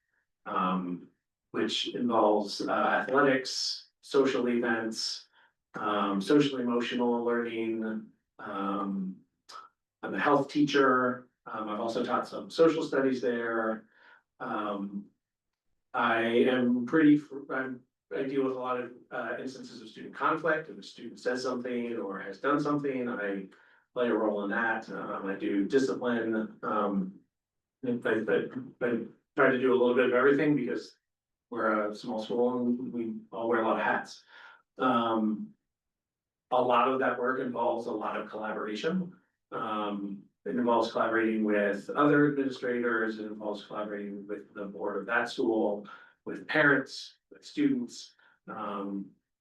which involves athletics, social events, social emotional learning. I'm a health teacher. I've also taught some social studies there. I deal with a lot of instances of student conflict. If a student says something or has done something, I play a role in that. I do discipline. I try to do a little bit of everything because we're a small school and we all wear a lot of hats. A lot of that work involves a lot of collaboration. It involves collaborating with other administrators, it involves collaborating with the board of that school, with parents, with students.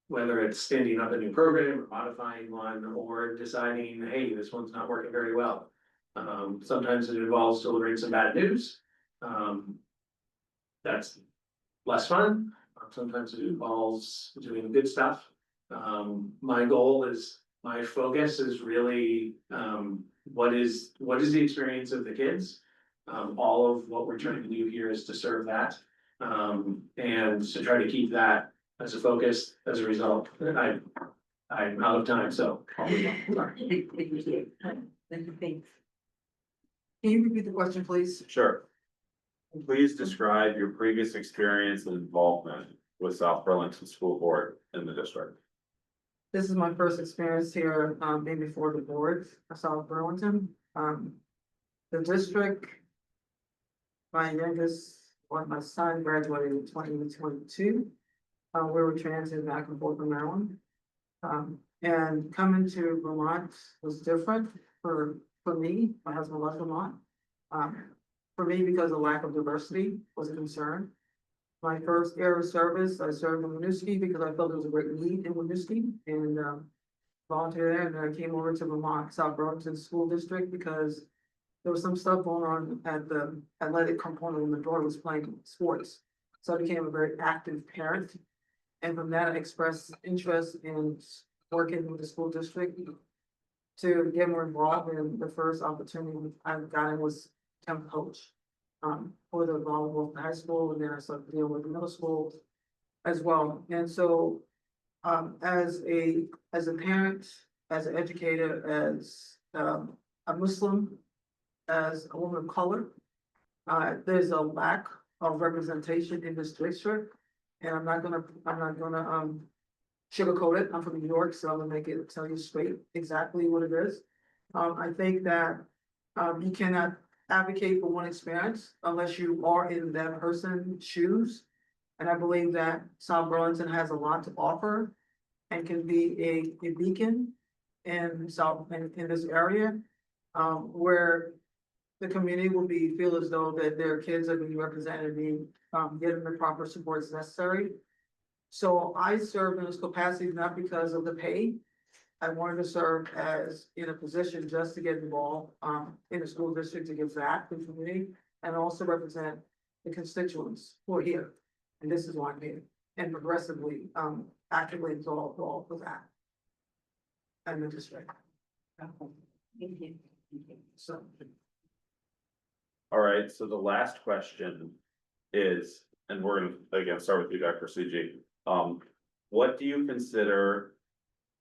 Whether it's standing up a new program or modifying one or deciding, hey, this one's not working very well. Sometimes it involves delivering some bad news. That's less fun. Sometimes it involves doing good stuff. My focus is really what is the experience of the kids? All of what we're trying to do here is to serve that. And to try to keep that as a focus. As a result, I'm out of time, so. Thank you. Can you repeat the question, please? Sure. Please describe your previous experience and involvement with South Burlington School Board in the district. This is my first experience here, being before the board of South Burlington. The district, my son graduated in 2022. We were transiting back and forth from Maryland. And coming to Vermont was different for me. My husband left Vermont. For me, because of lack of diversity was a concern. My first year of service, I served in Winooski because I felt there was a great need in Winooski and volunteered there. And then I came over to Vermont, South Burlington School District because there was some stuff going on at the athletic component when the daughter was playing sports. So I became a very active parent. And from that, I expressed interest in working with the school district to get more involved. And the first opportunity I got in was temp coach for the volleyball high school, and then I started dealing with middle school as well. And so as a parent, as an educator, as, a Muslim, as a woman of color. There's a lack of representation in this district. And I'm not gonna, sugarcoat it. I'm from New York, so I'm gonna tell you straight exactly what it is. I think that, you cannot advocate for one experience unless you are in that person's shoes. And I believe that South Burlington has a lot to offer and can be a beacon in this area. Where the community will feel as though that their kids are being represented, being, given the proper supports necessary. So I serve in this capacity not because of the pay. I wanted to serve as in a position just to get involved, in the school district to give back to the community and also represent the constituents who are here. And this is why I'm here and progressively, actively involved with that. And the district. Thank you. So. All right, so the last question is, and we're gonna again start with you, Dr. CG. What do you consider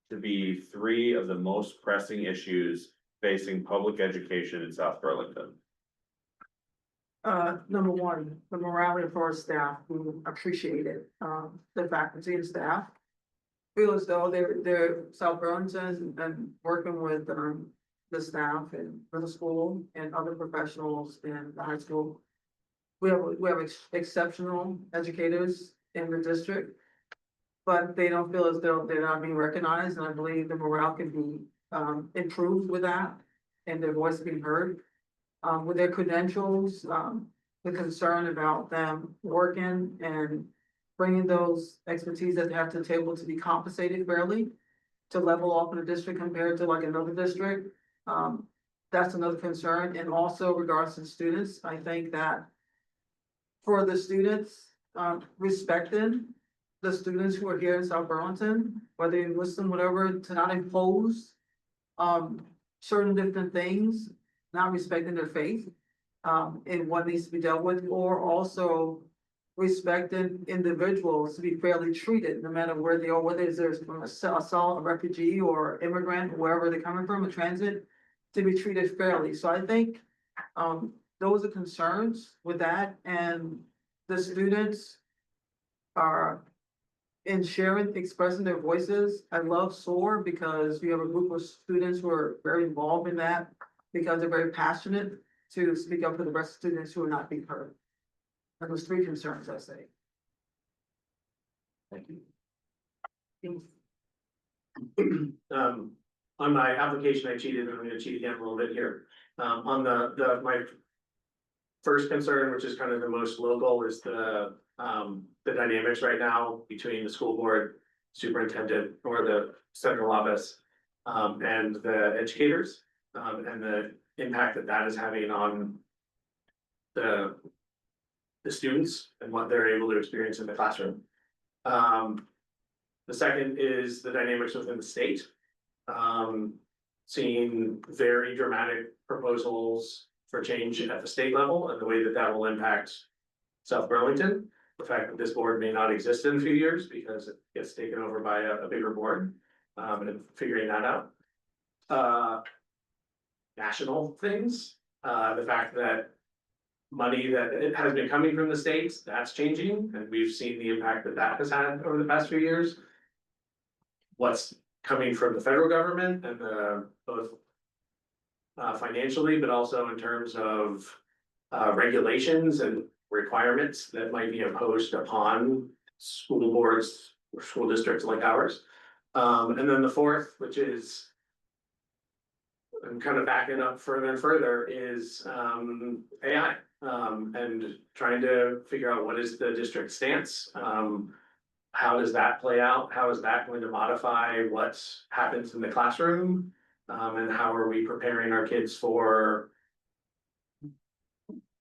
to be 3 of the most pressing issues facing public education in South Burlington? Number one, the morality of our staff, who appreciate it, the faculty and staff. Feel as though they're South Burlington and working with, the staff in middle school and other professionals in the high school. We have exceptional educators in the district. But they don't feel as though they're not being recognized, and I believe the morale can be, improved with that. And their voice being heard, with their credentials, the concern about them working and bringing those expertise that they have to the table to be compensated fairly. To level off in a district compared to like another district, that's another concern, and also regards to students, I think that. For the students, respecting the students who are here in South Burlington, whether you listen, whatever, to not impose. Certain different things, not respecting their faith, and what needs to be dealt with, or also. Respecting individuals to be fairly treated, no matter where they are, whether it's from a refugee or immigrant, wherever they're coming from, a transit. To be treated fairly, so I think, those are concerns with that, and the students. Are in sharing, expressing their voices. I love SOAR because we have a group of students who are very involved in that. Because they're very passionate to speak up for the rest of students who are not being heard. And those 3 concerns, I say. Thank you. On my application, I cheated, and I'm gonna cheat again a little bit here. On my first concern, which is kind of the most local, is the dynamics right now between the school board, superintendent, or the central office, and the educators, and the impact that that is having on the students and what they're able to experience in the classroom. The second is the dynamics within the state. Seeing very dramatic proposals for change at the state level and the way that that will impact South Burlington. The fact that this board may not exist in a few years because it gets taken over by a bigger board, and figuring that out. National things, the fact that money that it has been coming from the states, that's changing, and we've seen the impact that that has had over the past few years. What's coming from the federal government and both financially, but also in terms of regulations and requirements that might be imposed upon school boards or school districts like ours. And then the fourth, which is I'm kind of backing up further and further, is AI, and trying to figure out what is the district stance. How does that play out? How is that going to modify what happens in the classroom? And how are we preparing our kids for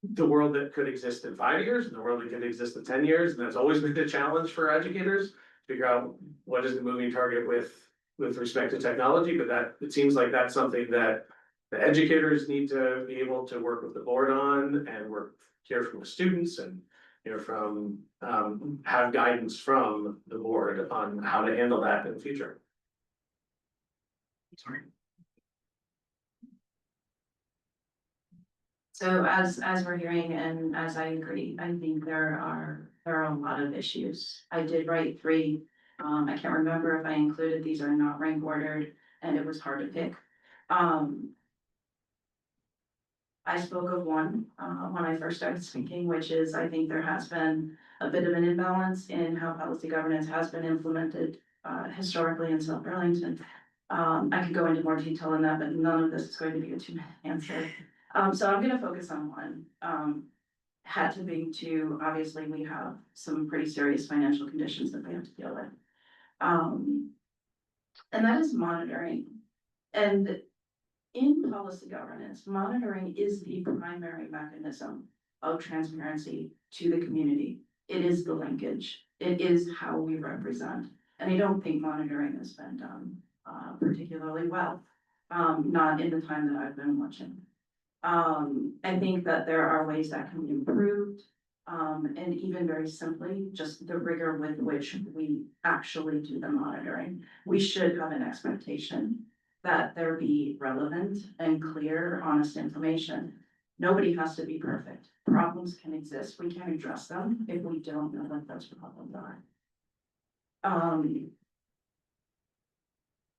the world that could exist in 5 years and the world that could exist in 10 years? And that's always been the challenge for educators, figure out what is the moving target with respect to technology, but that, it seems like that's something that the educators need to be able to work with the board on and work, hear from the students and have guidance from the board on how to handle that in the future. Sorry. So as we're hearing and as I agree, I think there are a lot of issues. I did write three. I can't remember if I included these or not rank ordered, and it was hard to pick. I spoke of one, when I first started speaking, which is I think there has been a bit of an imbalance in how policy governance has been implemented, historically in South Burlington. I could go into more detail on that, but none of this is going to be a 2-minute answer. So I'm gonna focus on one. Had to be two, obviously, we have some pretty serious financial conditions that we have to deal with. And that is monitoring. And in policy governance, monitoring is the primary mechanism of transparency to the community. It is the linkage. It is how we represent. And I don't think monitoring has been done particularly well, not in the time that I've been watching. I think that there are ways that can be improved. And even very simply, just the rigor with which we actually do the monitoring. We should have an expectation that there be relevant and clear, honest information. Nobody has to be perfect. Problems can exist. We can address them if we don't know what those problems are.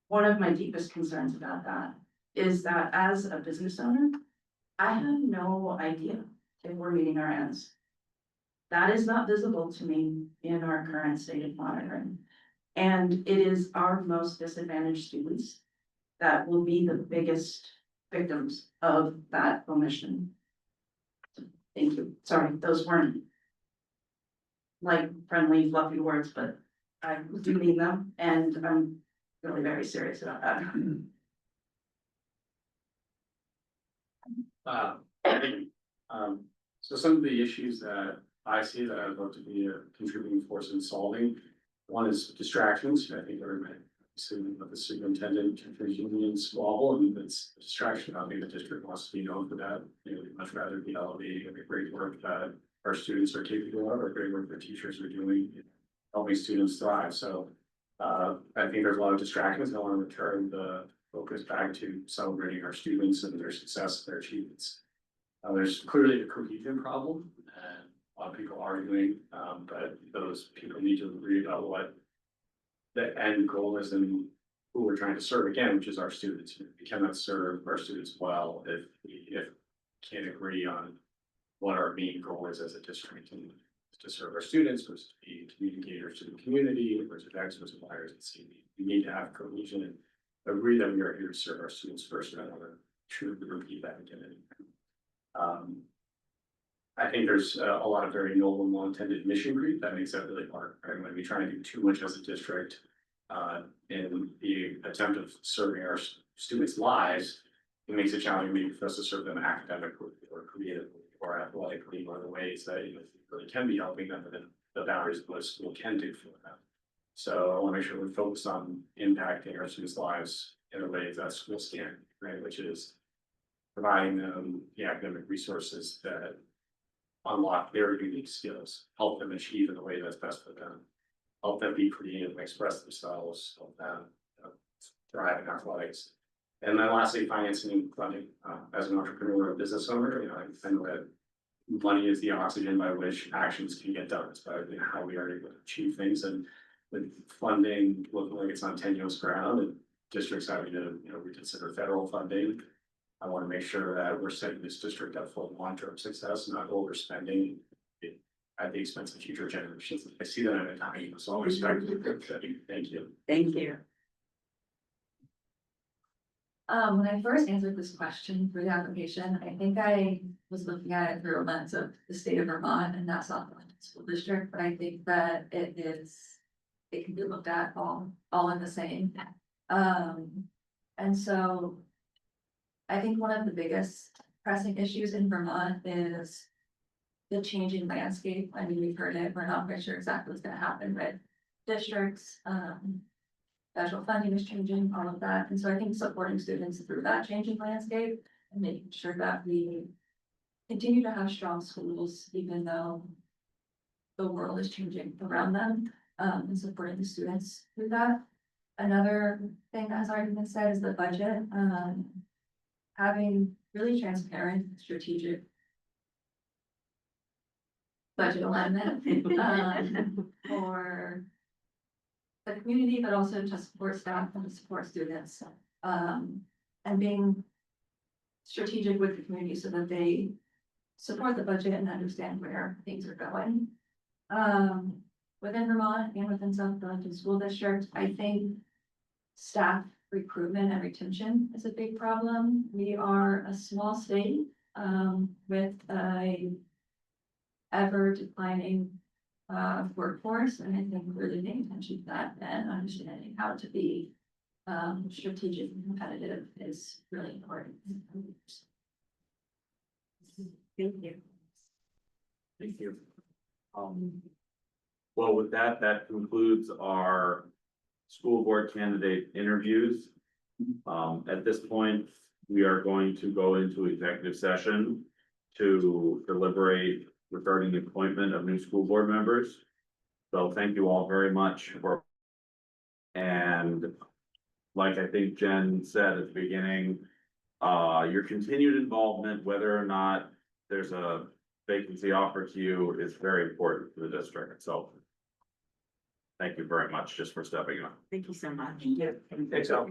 One of my deepest concerns about that is that as a business owner, I have no idea if we're meeting our ends. That is not visible to me in our current state of monitoring. And it is our most disadvantaged students that will be the biggest victims of that omission. Thank you. Sorry, those weren't like friendly, fluffy words, but I do mean them, and I'm really very serious about that. So some of the issues that I see that I'd love to be a contributing force in solving. One is distractions. I think everybody, the superintendent, union squabble, and it's a distraction. I think the district wants to be known for that. You know, we'd much rather be elevating the great work that our students are capable of, or great work that teachers are doing, helping students thrive. So I think there's a lot of distractions. I want to return the focus back to celebrating our students and their success, their achievements. There's clearly a cohesion problem, and a lot of people arguing, but those people need to agree about what the end goal is and who we're trying to serve again, which is our students. We cannot serve our students well if we can't agree on what our main goal is as a district, and to serve our students, versus to be communicators to the community, versus experts and buyers and see. We need to have cohesion and agree that we are here to serve our students first. And I want to truly repeat that again. I think there's a lot of very noble and well-intended mission creep that makes that really hard, right? When we try to do too much as a district, in the attempt of serving our students' lives, it makes it challenging maybe for us to serve them academically or creatively or athletically, or the ways that really can be helping them within the boundaries of what school can do for them. So I want to make sure we're focused on impacting our students' lives in a way that schools can, right? Which is providing them the academic resources that unlock their unique skills, help them achieve in the way that's best for them, help them be creative and express themselves, help them thrive in athletics. And then lastly, financing and funding. As an entrepreneur or business owner, I know that money is the oxygen by which actions can get done. It's by how we are able to achieve things, and with funding looking like it's on tenuous ground and districts having to reconsider federal funding. I want to make sure that we're setting this district up for long-term success, not overspending at the expense of future generations. I see that at a time, so I'll respect it. Thank you. Thank you. When I first answered this question for the application, I think I was looking at it through a lens of the state of Vermont and not South Burlington School District, but I think that it can be looked at all in the same. And so I think one of the biggest pressing issues in Vermont is the changing landscape. I mean, we've heard it, we're not quite sure exactly what's gonna happen with districts, federal funding is changing, all of that. And so I think supporting students through that changing landscape and making sure that we continue to have strong schools, even though the world is changing around them, and supporting the students through that. Another thing that has already been said is the budget, having really transparent, strategic budget alignment, for the community, but also to support staff and to support students, and being strategic with the community so that they support the budget and understand where things are going. Within Vermont and within South Burlington School District, I think staff recruitment and retention is a big problem. We are a small state, with a ever declining workforce, and I think really paying attention to that and understanding how to be strategic and competitive is really important. Thank you. Thank you. Well, with that, that concludes our school board candidate interviews. At this point, we are going to go into executive session to deliberate regarding the appointment of new school board members. So thank you all very much for. And like I think Jen said at the beginning, your continued involvement, whether or not there's a vacancy offered to you, is very important to the district. So thank you very much just for stepping up. Thank you so much. Thanks, Al.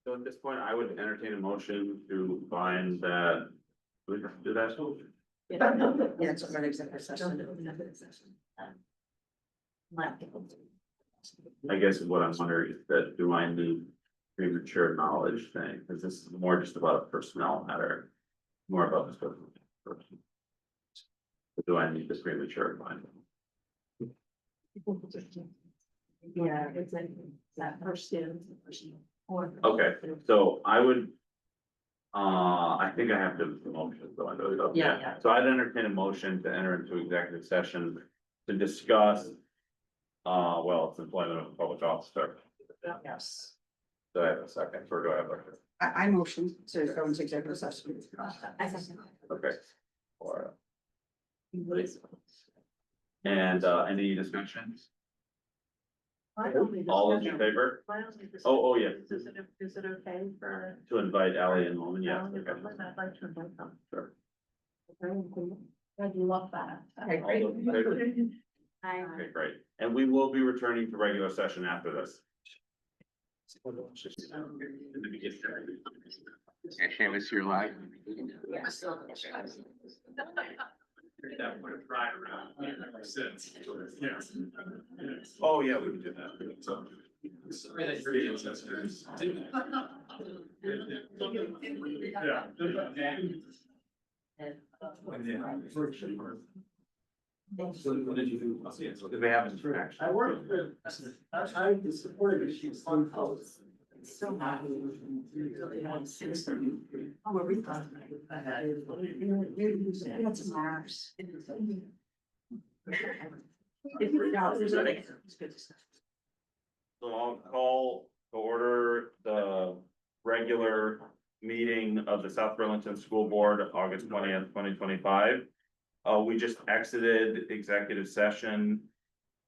So at this point, I would entertain a motion to find that. Do we have to do that? Yeah, it's an executive session. I guess what I'm wondering is that, do I need premature knowledge thing, because this is more just about a personnel matter. More about this person. Do I need this premature finding? Yeah, it's like that first student. Okay, so I would. I think I have to motion, so I know. Yeah. So I'd entertain a motion to enter into executive session to discuss. Well, it's employment of a public officer. Yes. Do I have a second, or do I have a? I motion to go into executive session. Okay. Or. And any discussions? All those in favor? Oh, yeah. Is it okay for? To invite Ally and Holman, yeah. Okay. I'd like to invite them. Sure. I'd love that. All those in favor? Hi. Okay, great. And we will be returning to regular session after this. Canvas your life. Oh, yeah, we can do that. So. What did you do? Did they have an action? I worked with, I supported it, she was on post. So happy. That's Mars. So I'll call to order the regular meeting of the South Burlington School Board, August 20th, 2025. We just exited executive session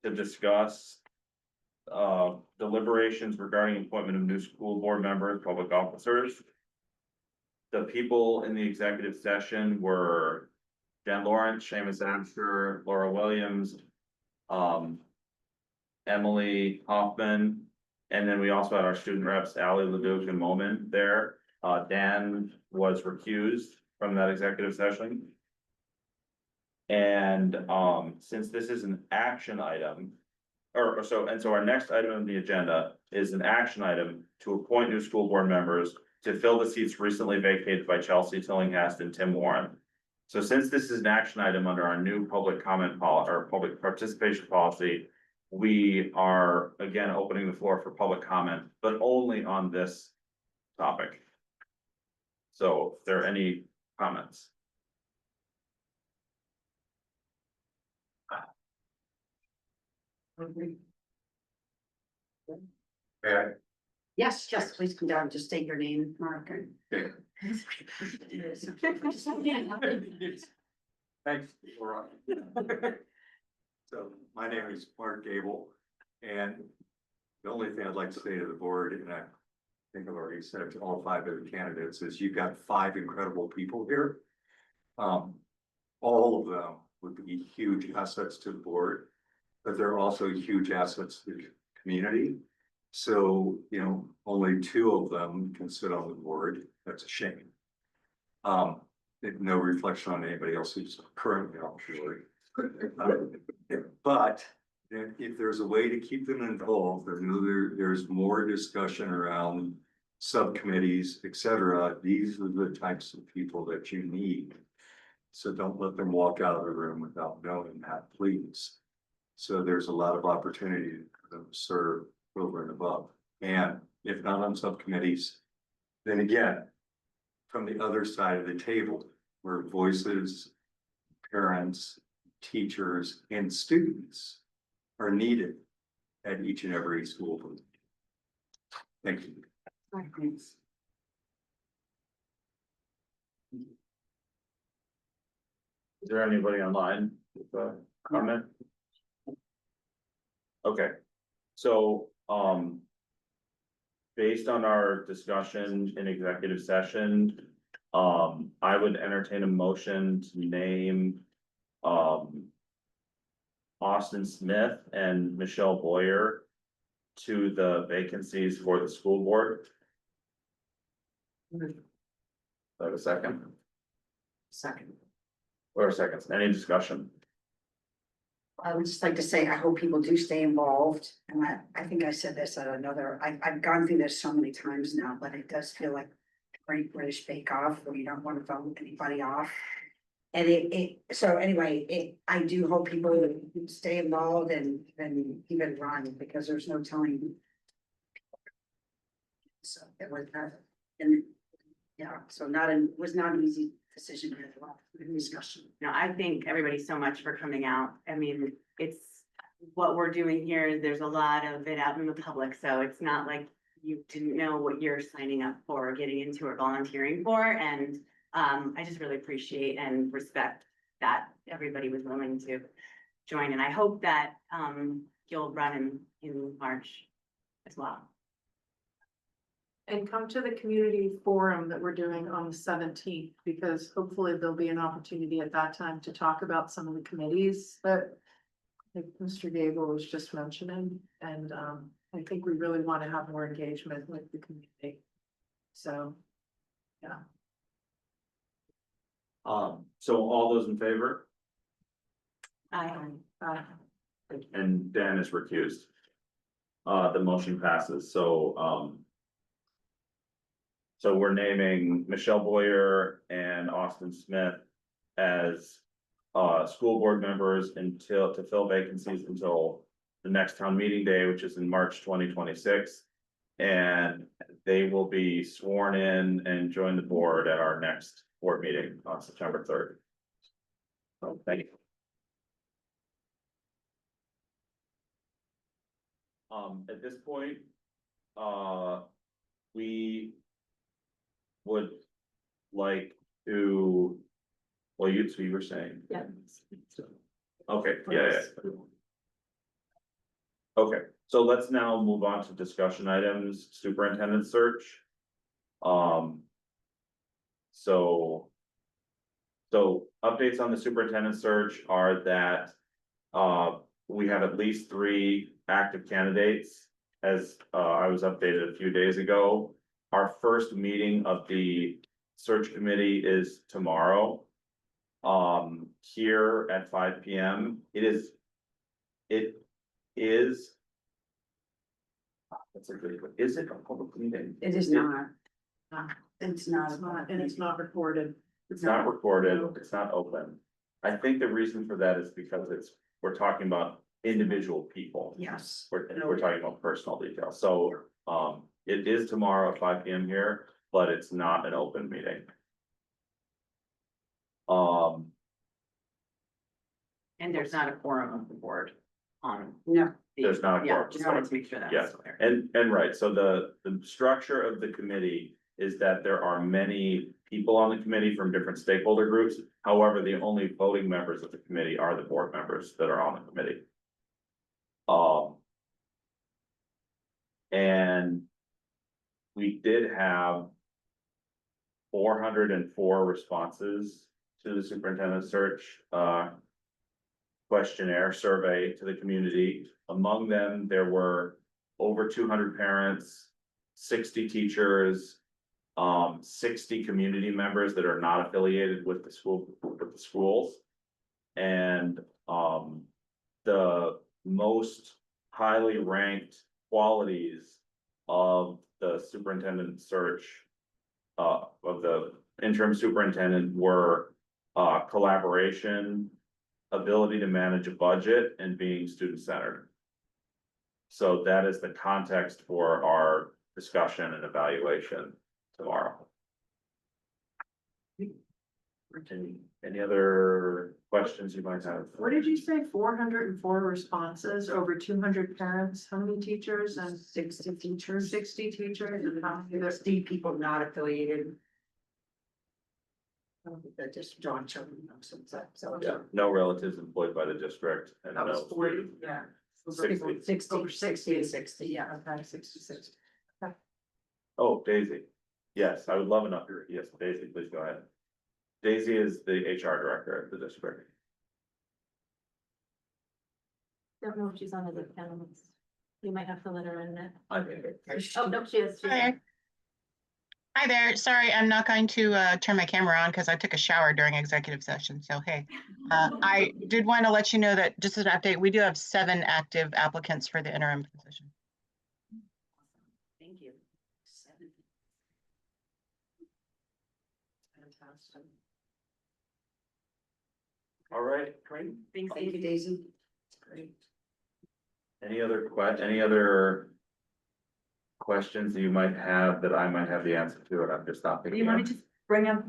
to discuss deliberations regarding appointment of new school board members, public officers. The people in the executive session were Jen Lawrence, Seamus Amster, Laura Williams, Emily Hoffman, and then we also had our student reps, Ally Leduc and Moment there. Dan was recused from that executive session. And since this is an action item, so our next item on the agenda is an action item to appoint new school board members to fill the seats recently vacated by Chelsea Tillinghast and Tim Warren. So since this is an action item under our new public comment policy or public participation policy, we are again opening the floor for public comment, but only on this topic. So if there are any comments. Yeah. Yes, please come down, just state your name, Mark. Okay. Thanks, Laura. So my name is Mark Gable, and the only thing I'd like to say to the board, and I think I've already said it to all 5 of the candidates, is you've got 5 incredible people here. All of them would be huge assets to the board, but they're also huge assets to the community. So, you know, only 2 of them can sit on the board. That's a shame. No reflection on anybody else who's currently on the board. But if there's a way to keep them involved, there's more discussion around subcommittees, et cetera. These are the types of people that you need. So don't let them walk out of the room without knowing that, please. So there's a lot of opportunity for them to serve over and above. And if not on subcommittees, then again, from the other side of the table, where voices, parents, teachers, and students are needed at each and every school. Thank you. Thanks. Is there anybody online with a comment? Okay, so, based on our discussion in executive session, I would entertain a motion to name, Austin Smith and Michelle Boyer to the vacancies for the school board. Do I have a second? Second. Or seconds, any discussion? I would just like to say, I hope people do stay involved, and I think I said this at another, I've gone through this so many times now, but it does feel like a Great British Bake Off, where you don't want to vote anybody off. And so anyway, I do hope people stay involved and even run, because there's no telling. So it was, and, yeah, so was not an easy decision to have a lot of discussion. No, I thank everybody so much for coming out. I mean, it's what we're doing here. There's a lot of it out in the public, so it's not like you didn't know what you're signing up for, or getting into, or volunteering for. And I just really appreciate and respect that everybody was willing to join. And I hope that you'll run in March as well. And come to the community forum that we're doing on the 17th, because hopefully there'll be an opportunity at that time to talk about some of the committees that like Mr. Gable was just mentioning. And I think we really want to have more engagement with the community. So, yeah. So all those in favor? And Dan is recused. The motion passes, so we're naming Michelle Boyer and Austin Smith as school board members to fill vacancies until the next town meeting day, which is in March 2026. And they will be sworn in and join the board at our next board meeting on September 3rd. So thank you. At this point, we would like to, well, you were saying. Yeah. Okay, yeah. Okay, so let's now move on to discussion items, superintendent search. So updates on the superintendent search are that, we have at least 3 active candidates, as, I was updated a few days ago. Our first meeting of the search committee is tomorrow. Here at 5 p.m. It is. That's a good, is it a public meeting? It is not. It's not. And it's not recorded. It's not recorded, it's not open. I think the reason for that is because we're talking about individual people. Yes. We're talking about personal details, so, it is tomorrow at 5 p.m. here, but it's not an open meeting. And there's not a quorum of the board on. No, There's not a Yeah, quorum. just wanted to make sure that's Yeah. clear. And right, so the structure of the committee is that there are many people on the committee from different stakeholder groups. However, the only voting members of the committee are the board members that are on the committee. And we did have 404 responses to the superintendent search, questionnaire survey to the community. Among them, there were over 200 parents, 60 teachers, 60 community members that are not affiliated with the school, with the schools. And, the most highly ranked qualities of the superintendent search, of the interim superintendent were, collaboration, ability to manage a budget, and being student-centered. So that is the context for our discussion and evaluation tomorrow. Any other questions you might have? What did you say? 404 responses, over 200 parents, how many teachers and 60 teachers, 60 teachers and how many others? 60 people not affiliated. They're just drawing children, so. Yeah, no relatives employed by the district and That was no 40, students. Yeah. 60. 60 and 60, yeah. Okay, 66. Oh, Daisy. Yes, I would love an update. Yes, Daisy, please go ahead. Daisy is the HR director at the district. Don't know if she's on the panel. You might have to let her in there. I think. Oh, no, she is. She's Hi. in. Hi there. Sorry, I'm not going to turn my camera on because I took a shower during executive session. So, hey, I did want to let you know that just as an update, we do have 7 active applicants for the interim position. Thank you. Fantastic. All right, Great. Thanks, Thank you, Amy. Daisy. Great. any other questions that you might have that I might have the answer to, and I'm just not Do thinking you want of? to just bring up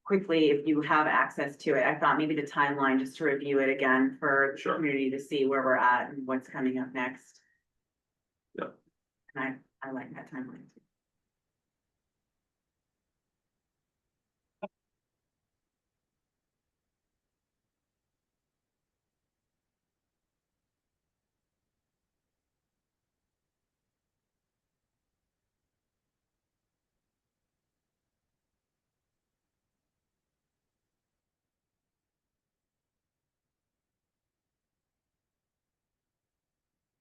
quickly, if you have access to it, I thought maybe the timeline, just to review it again for the Sure. community to see where we're at and what's coming up next. Yeah. And I like that timeline too.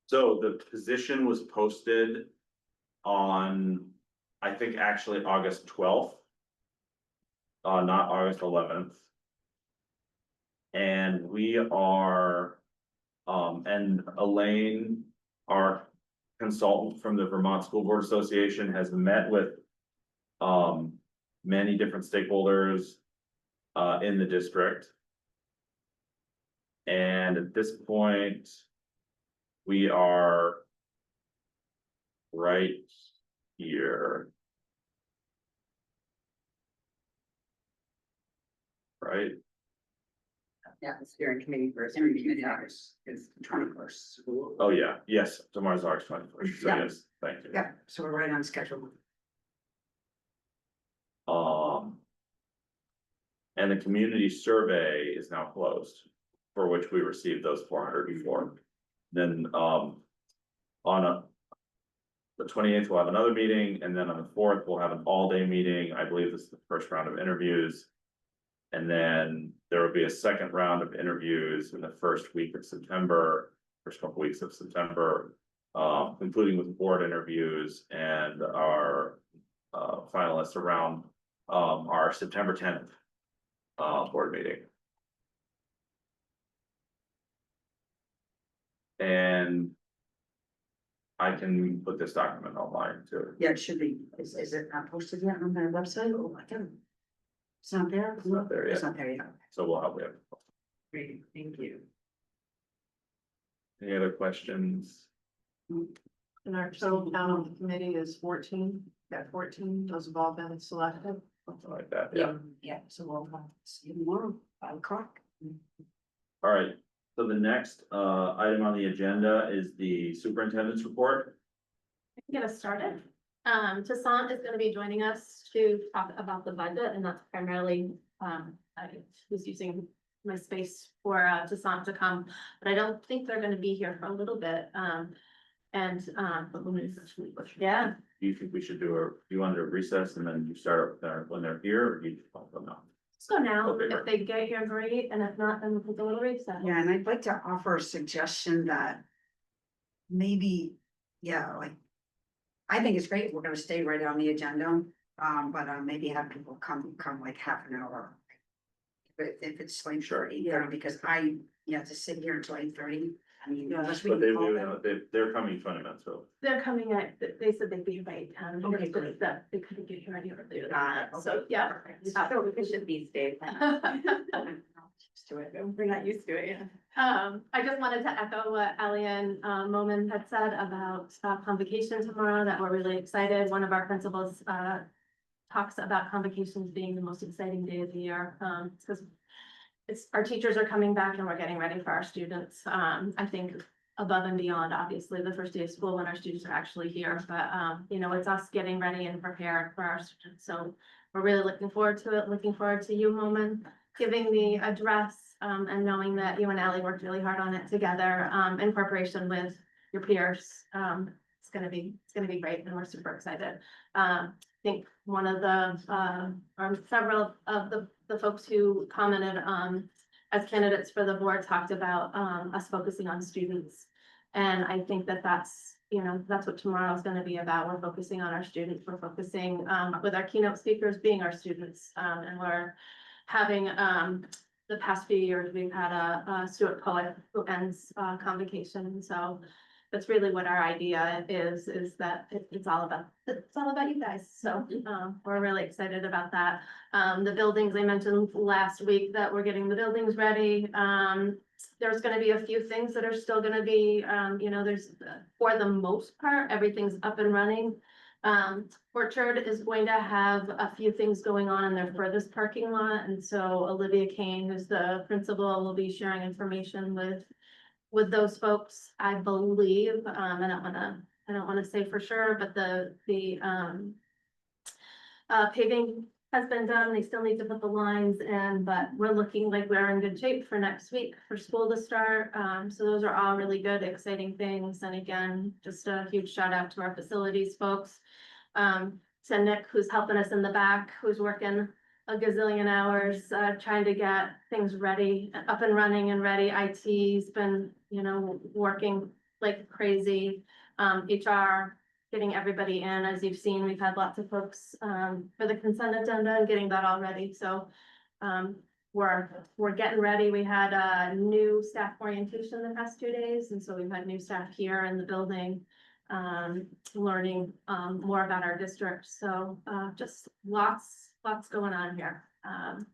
So the position was posted on, I think, actually August 12th. Not August 11th. And we are, and Elaine, our consultant from the Vermont School Board Association, has met with many different stakeholders in the district. And at this point, we are right here. Right? Yeah. The steering committee first. Every committee hours is 21st. Oh, yeah, yes, tomorrow's August 21st, so Yeah. yes, thank you. Yeah, so we're right on schedule. And the community survey is now closed, for which we received those 400 before. Then, the 28th, we'll have another meeting, and then on the 4th, we'll have an all-day meeting. I believe this is the first round of interviews. And then there will be a second round of interviews in the first week of September, first couple weeks of September. Including with board interviews and our finalists around our September 10th board meeting. And I can put this document online too. Yeah, it should be. Is it not posted yet on their website? Oh, my God. It's not there? It's not there yet. It's not there yet. So we'll have, Great, thank you. any other questions? And our total count on the committee is 14. Got 14, those have all been selected. Something like that, yeah. Yeah, so we'll see you tomorrow, 5 o'clock. All right, So the next item on the agenda is the superintendent's report. Get us started. Toussaint is gonna be joining us to talk about the budget, and that's primarily, I was using my space for Toussaint to come, but I don't think they're gonna be here for a little bit, yeah. Do you think we should do you want to recess and then you start when they're here, or do you want them now? Let's go now, Okay, if they get here, great, and if not, then we'll put the little recess. Yeah, and I'd like to offer a suggestion that maybe, yeah, like, I think it's great, we're gonna stay right on the agenda, but maybe have people come like half an hour. If it's like Sure. 8:30, because to sit here until 8:30, I mean, unless we But can call them. they're coming 20 minutes, so. They're coming at, they said they'd be by 10. Okay, great. That they couldn't get here any earlier than Got that, it, so, okay. yeah. So we should these days. Used to it. We're not used to it, yeah. I just wanted to echo what Ali and Momin had said about convocation tomorrow, that we're really excited. One of our principals talks about convocations being the most exciting day of the year, because our teachers are coming back and we're getting ready for our students. I think above and beyond, obviously, the first day of school when our students are actually here, but it's us getting ready and prepared for our students. So we're really looking forward to it, looking forward to you, Momin, giving the address, and knowing that you and Ali worked really hard on it together, in preparation with your peers. It's gonna be great, and we're super excited. I think one of the, or several of the folks who commented, as candidates for the board talked about, us focusing on students. And I think that's what tomorrow is gonna be about. We're focusing on our students. We're focusing, with our keynote speakers being our students, and we're having, the past few years, we've had a Stuart poet who ends convocation, so that's really what our idea is that it's all about you guys, so we're really excited about that. The buildings, I mentioned last week that we're getting the buildings ready. There's gonna be a few things that are still gonna be, there's, for the most part, everything's up and running. Orchard is going to have a few things going on in their furthest parking lot, and so Olivia Kane, who's the principal, will be sharing information with those folks, I believe. I don't wanna say for sure, but the paving has been done. They still need to put the lines in, but we're looking like we're in good shape for next week for school to start. So those are all really good, exciting things. And again, just a huge shout out to our facilities folks. To Nick, who's helping us in the back, who's working a gazillion hours, trying to get things ready, up and running and ready. IT's been, working like crazy. HR, getting everybody in. As you've seen, we've had lots of folks, for the consent agenda and getting that all ready. So, we're getting ready. We had a new staff orientation the past 2 days, and so we've had new staff here in the building, learning more about our district. So just lots going on here. And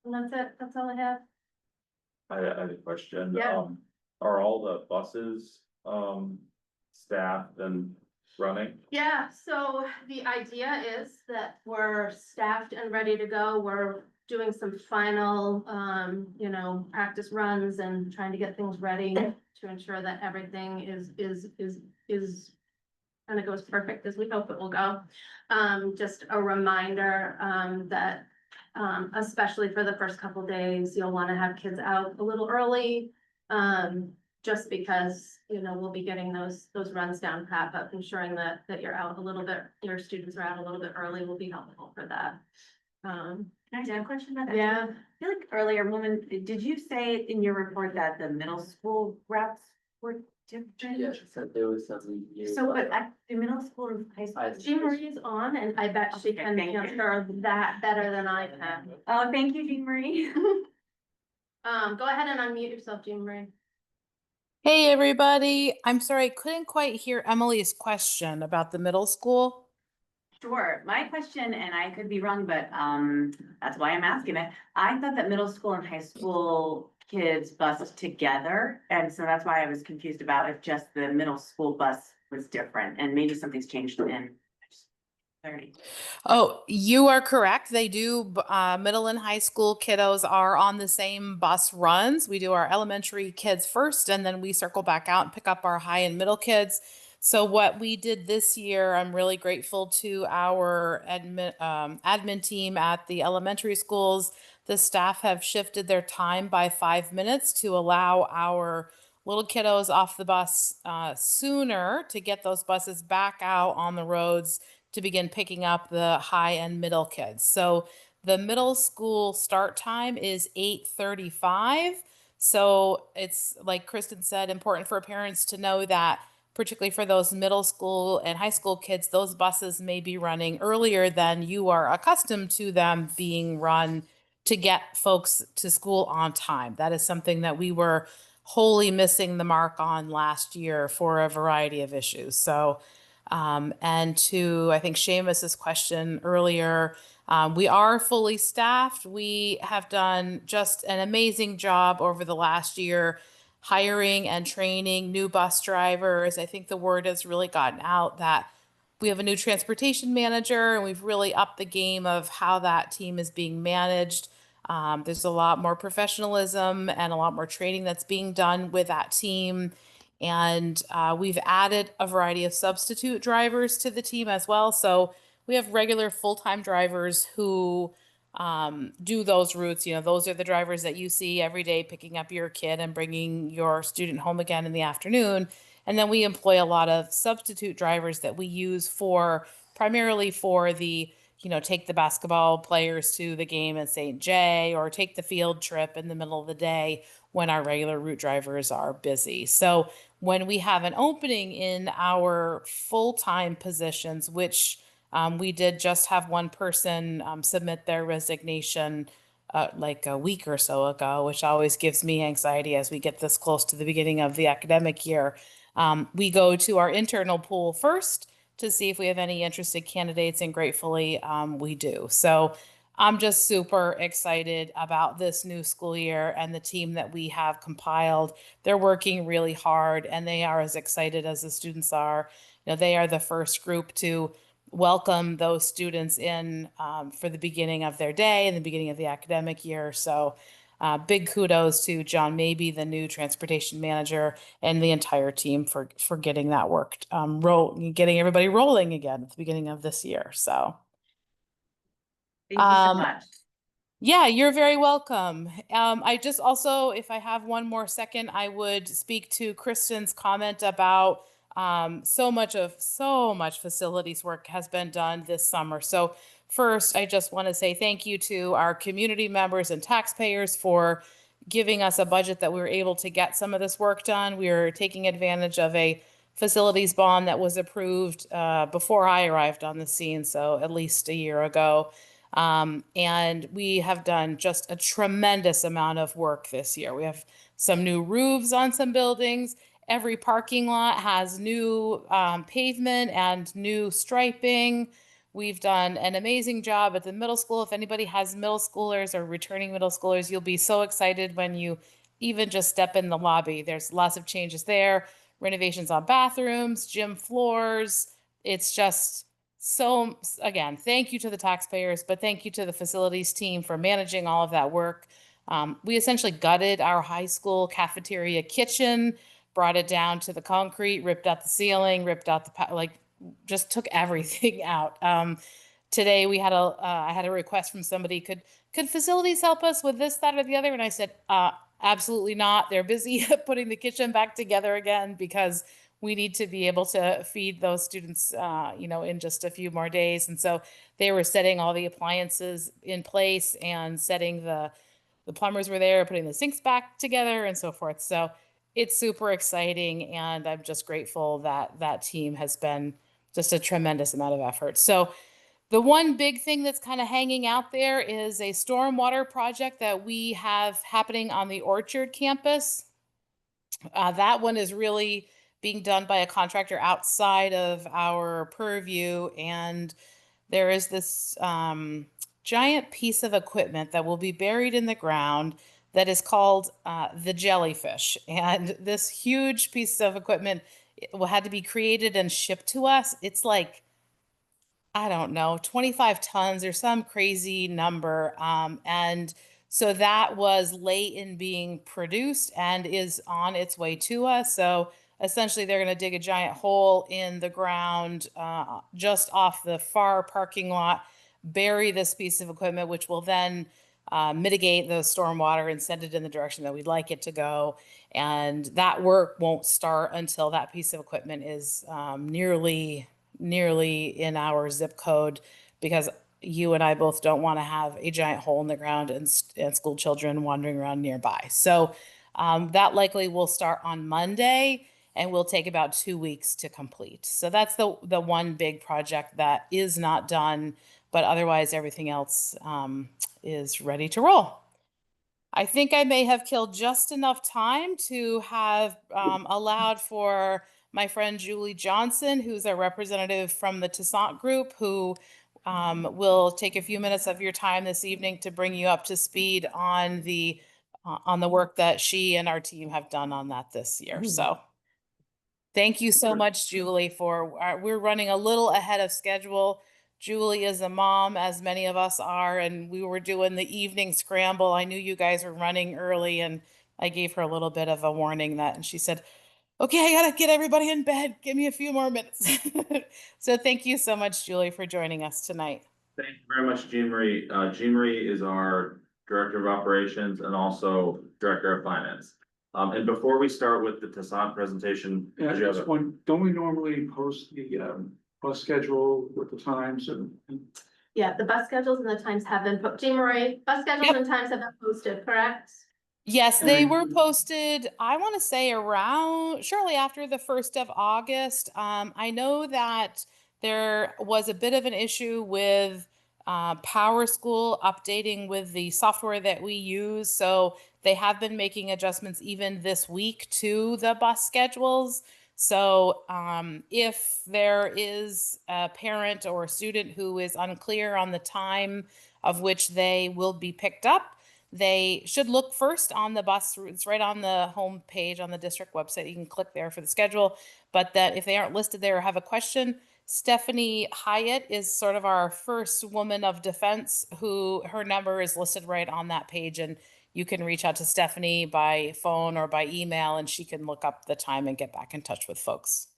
that's it. That's all I have. I have a question. Yeah. Are all the buses, staffed and running? Yeah, so the idea is that we're staffed and ready to go. We're doing some final, practice runs and trying to get things ready to ensure that everything is kind of goes perfect as we hope it will go. Just a reminder, that, especially for the first couple days, you'll want to have kids out a little early. Just because, we'll be getting those runs down pat, but ensuring that you're out a little bit, your students are out a little bit early will be helpful for that. Can I ask a question about that? Yeah. I feel like earlier, woman, did you say in your report that the middle school routes were different? Yeah, she said there was some. So, but at the middle school and high school. Jean Marie's on, and I bet she Okay, can thank you. answer that better than I can. Oh, thank you, Jean Marie. Go ahead and unmute yourself, Jean Marie. Hey, everybody. I'm sorry, I couldn't quite hear Emily's question about the middle school. Sure, my question, and I could be wrong, but that's why I'm asking it. I thought that middle school and high school kids bused together, and so that's why I was confused about if just the middle school bus was different, and maybe something's changed in. 30. Oh, you are correct. They do, middle and high school kiddos are on the same bus runs. We do our elementary kids first, and then we circle back out and pick up our high and middle kids. So what we did this year, I'm really grateful to our admin team at the elementary schools. The staff have shifted their time by 5 minutes to allow our little kiddos off the bus sooner to get those buses back out on the roads to begin picking up the high and middle kids. So the middle school start time is 8:35. So it's like Kristen said, important for parents to know that, particularly for those middle school and high school kids, those buses may be running earlier than you are accustomed to them being run to get folks to school on time. That is something that we were wholly missing the mark on last year for a variety of issues. So and to, I think, Seamus's question earlier, we are fully staffed. We have done just an amazing job over the last year hiring and training new bus drivers. I think the word has really gotten out that we have a new transportation manager, and we've really upped the game of how that team is being managed. There's a lot more professionalism and a lot more training that's being done with that team. And we've added a variety of substitute drivers to the team as well. So we have regular full-time drivers who do those routes. You know, those are the drivers that you see every day picking up your kid and bringing your student home again in the afternoon. And then we employ a lot of substitute drivers that we use for primarily for the, you know, take the basketball players to the game in St. Jay, or take the field trip in the middle of the day when our regular route drivers are busy. So when we have an opening in our full-time positions, which we did just have one person submit their resignation like a week or so ago, which always gives me anxiety as we get this close to the beginning of the academic year. We go to our internal pool first to see if we have any interested candidates, and gratefully we do. So I'm just super excited about this new school year and the team that we have compiled. They're working really hard, and they are as excited as the students are. You know, they are the first group to welcome those students in for the beginning of their day and the beginning of the academic year. So big kudos to John Mabey, the new transportation manager, and the entire team for getting that work, getting everybody rolling again at the beginning of this year. So. Thank you so much. Yeah, you're very welcome. I just also, if I have one more second, I would speak to Kristen's comment about so much facilities work has been done this summer. So first, I just want to say thank you to our community members and taxpayers for giving us a budget that we were able to get some of this work done. We are taking advantage of a facilities bond that was approved before I arrived on the scene, so at least a year ago. And we have done just a tremendous amount of work this year. We have some new roofs on some buildings. Every parking lot has new pavement and new striping. We've done an amazing job at the middle school. If anybody has middle schoolers or returning middle schoolers, you'll be so excited when you even just step in the lobby. There's lots of changes there, renovations on bathrooms, gym floors. It's just so, again, thank you to the taxpayers, but thank you to the facilities team for managing all of that work. We essentially gutted our high school cafeteria kitchen, brought it down to the concrete, ripped out the ceiling, ripped out the, just took everything out. Today we had I had a request from somebody, could facilities help us with this, that, or the other? And I said, absolutely not. They're busy putting the kitchen back together again, because we need to be able to feed those students, you know, in just a few more days. And so they were setting all the appliances in place and setting the plumbers were there, putting the sinks back together and so forth. So it's super exciting. And I'm just grateful that that team has been just a tremendous amount of effort. So the one big thing that's kind of hanging out there is a stormwater project that we have happening on the Orchard campus. That one is really being done by a contractor outside of our purview. And there is this giant piece of equipment that will be buried in the ground that is called the jellyfish. And this huge piece of equipment had to be created and shipped to us. It's like, I don't know, 25 tons or some crazy number. And so that was late in being produced and is on its way to us. So essentially, they're going to dig a giant hole in the ground just off the far parking lot, bury this piece of equipment, which will then mitigate the stormwater and send it in the direction that we'd like it to go. And that work won't start until that piece of equipment is nearly in our zip code, because you and I both don't want to have a giant hole in the ground and school children wandering around nearby. So that likely will start on Monday and will take about 2 weeks to complete. So that's the one big project that is not done, but otherwise everything else is ready to roll. I think I may have killed just enough time to have allowed for my friend Julie Johnson, who's a representative from the Toussaint Group, who will take a few minutes of your time this evening to bring you up to speed on the work that she and our team have done on that this year. So thank you so much, Julie, for we're running a little ahead of schedule. Julie is a mom, as many of us are, and we were doing the evening scramble. I knew you guys were running early, and I gave her a little bit of a warning and she said, okay, I gotta get everybody in bed. Give me a few more minutes. So thank you so much, Julie, for joining us tonight. Thank you very much, Jean Marie. Jean Marie is our Director of Operations and also Director of Finance. And before we start with the Toussaint presentation, Yeah, did you have just a- one, don't we normally post the bus schedule with the times and? Yeah, the bus schedules and the times have been, Jean Marie, bus schedules and times have been posted, correct? Yes, they were posted, I want to say around shortly after the 1st of August. I know that there was a bit of an issue with Power School updating with the software that we use. So they have been making adjustments even this week to the bus schedules. So if there is a parent or a student who is unclear on the time of which they will be picked up, they should look first on the bus. It's right on the home page on the district website. You can click there for the schedule. But that if they aren't listed there or have a question, Stephanie Hyatt is sort of our first woman of defense, who her number is listed right on that page. And you can reach out to Stephanie by phone or by email, and she can look up the time and get back in touch with folks.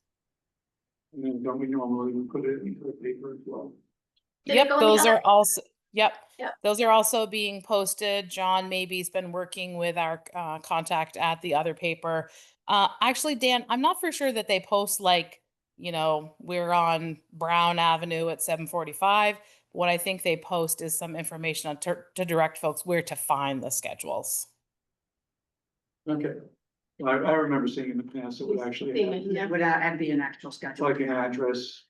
And then don't we normally put it into the paper as well? Yep, those are also, yep. Yep. Those are also being posted. John maybe's been working with our contact at the other paper. Actually, Dan, I'm not for sure that they post like, we're on Brown Avenue at 7:45. What I think they post is some information on to direct folks where to find the schedules. Okay. I remember seeing in the past, it would actually Seeing have it here. It would be an actual schedule. like an address,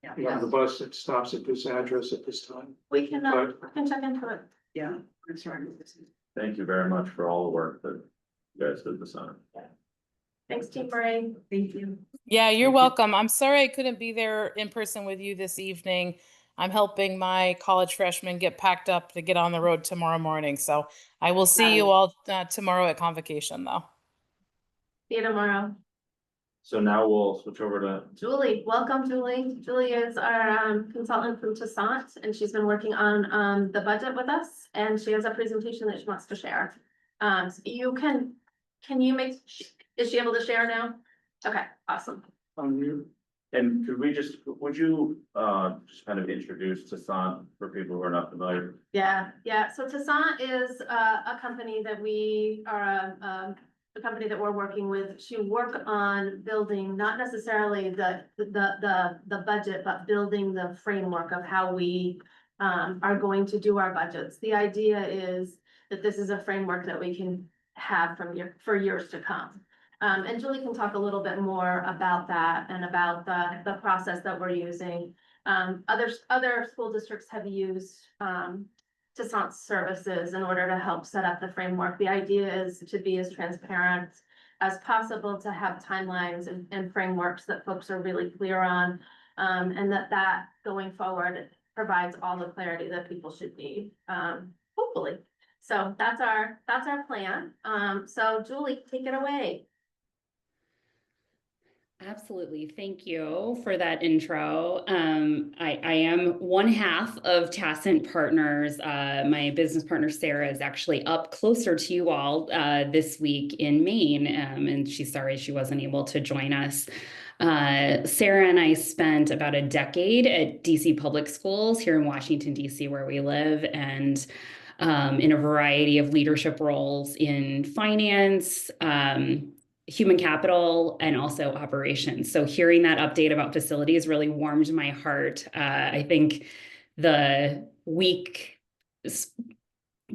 Yeah, the bus that stops at this address at this time. We can check into it. yeah, that's right. Thank you very much for all the work that you guys did this summer. Thanks, Jean Marie. Thank you. Yeah, you're welcome. I'm sorry I couldn't be there in person with you this evening. I'm helping my college freshmen get packed up to get on the road tomorrow morning. So I will see you all tomorrow at convocation, though. See you tomorrow. So now we'll switch over to, Julie, welcome, Julie. Julie is our consultant from Toussaint, and she's been working on the budget with us, and she has a presentation that she wants to share. Can you make, is she able to share now? Okay, awesome. and could we just, would you just kind of introduce Toussaint for people who are not familiar? Yeah. So Toussaint is a company that we are a company that we're working with to work on building, not necessarily the budget, but building the framework of how we are going to do our budgets. The idea is that this is a framework that we can have for years to come. And Julie can talk a little bit more about that and about the process that we're using. Other school districts have used Toussaint services in order to help set up the framework. The idea is to be as transparent as possible, to have timelines and frameworks that folks are really clear on. And that going forward provides all the clarity that people should need, hopefully. So that's our plan. So Julie, take it away. Absolutely. Thank you for that intro. I am one half of Tacent Partners. My business partner, Sarah, is actually up closer to you all this week in Maine, and she's sorry she wasn't able to join us. Sarah and I spent about a decade at DC Public Schools here in Washington, DC, where we live, and in a variety of leadership roles in finance, human capital, and also operations. So hearing that update about facilities really warmed my heart. I think the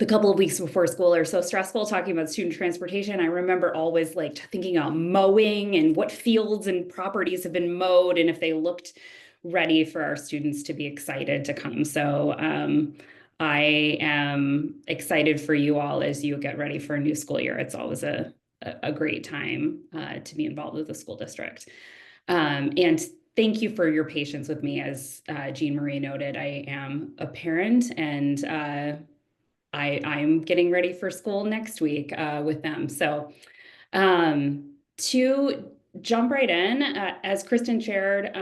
couple of weeks before school are so stressful talking about student transportation. I remember always like thinking about mowing and what fields and properties have been mowed and if they looked ready for our students to be excited to come. So I am excited for you all as you get ready for a new school year. It's always a great time to be involved with the school district. And thank you for your patience with me. As Jean Marie noted, I am a parent and I'm getting ready for school next week with them. So to jump right in, as Kristen shared,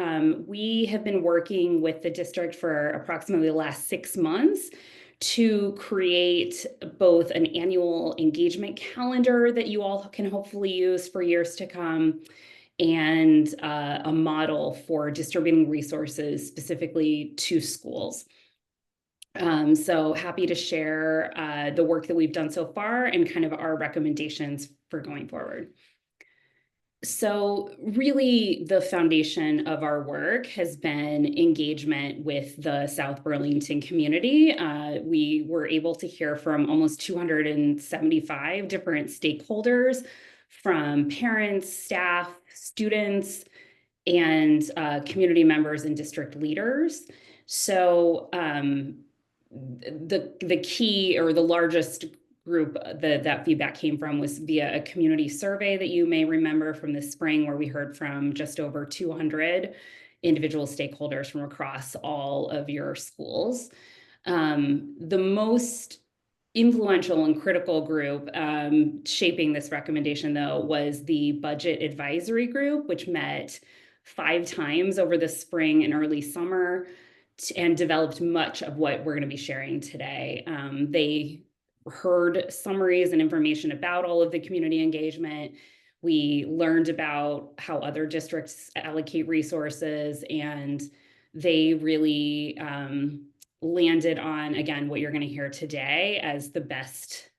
we have been working with the district for approximately the last 6 months to create both an annual engagement calendar that you all can hopefully use for years to come, and a model for distributing resources specifically to schools. So happy to share the work that we've done so far and kind of our recommendations for going forward. So really the foundation of our work has been engagement with the South Burlington community. We were able to hear from almost 275 different stakeholders, from parents, staff, students, and community members and district leaders. So the key or the largest group that feedback came from was via a community survey that you may remember from the spring, where we heard from just over 200 individual stakeholders from across all of your schools. The most influential and critical group shaping this recommendation, though, was the Budget Advisory Group, which met 5 times over the spring and early summer and developed much of what we're going to be sharing today. They heard summaries and information about all of the community engagement. We learned about how other districts allocate resources, and they really landed on, again, what you're going to hear today as the best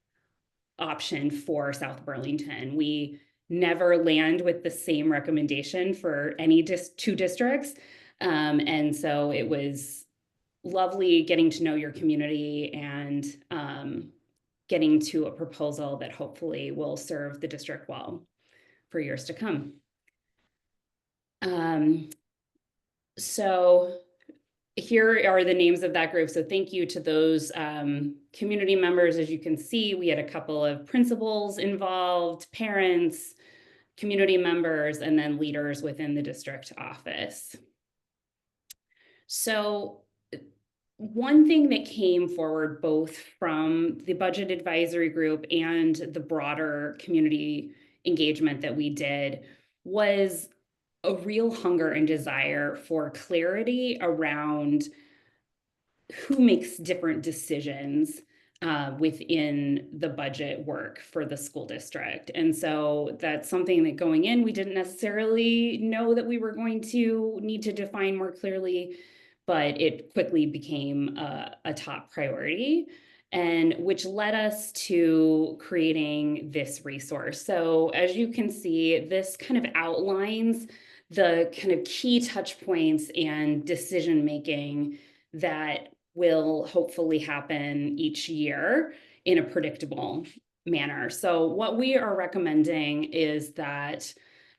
option for South Burlington. We never land with the same recommendation for any 2 districts. And so it was lovely getting to know your community and getting to a proposal that hopefully will serve the district well for years to come. So here are the names of that group. So thank you to those community members. As you can see, we had a couple of principals involved, parents, community members, and then leaders within the district office. So one thing that came forward both from the Budget Advisory Group and the broader community engagement that we did was a real hunger and desire for clarity around who makes different decisions within the budget work for the school district. And so that's something that going in, we didn't necessarily know that we were going to need to define more clearly, but it quickly became a top priority, and which led us to creating this resource. So as you can see, this kind of outlines the kind of key touch points and decision-making that will hopefully happen each year in a predictable manner. So what we are recommending is that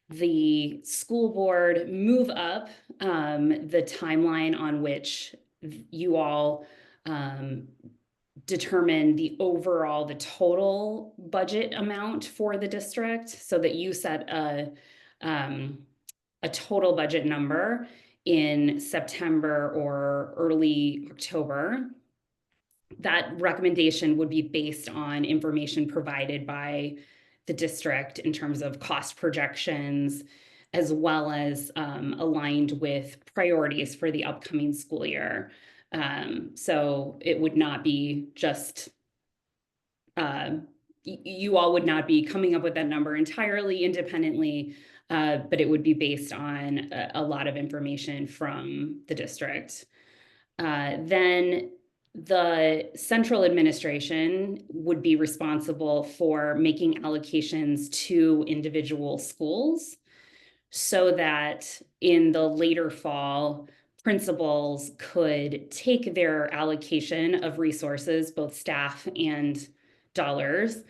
the school board move up the timeline on which you all determine the total budget amount for the district, so that you set a total budget number in September or early October. That recommendation would be based on information provided by the district in terms of cost projections, as well as aligned with priorities for the upcoming school year. So it would not be just, you all would not be coming up with that number entirely independently, but it would be based on a lot of information from the district. Then the central administration would be responsible for making allocations to individual schools so that in the later fall, principals could take their allocation of resources, both staff and dollars,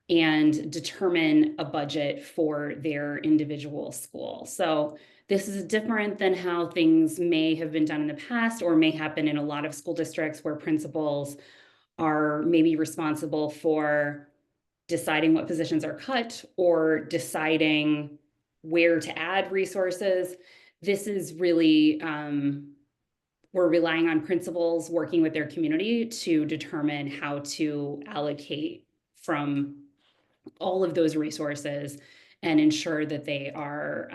and determine a budget for their individual school. So this is different than how things may have been done in the past or may happen in a lot of school districts where principals are maybe responsible for deciding what positions are cut or deciding where to add resources. This is really, we're relying on principals working with their community to determine how to allocate from all of those resources and ensure that they are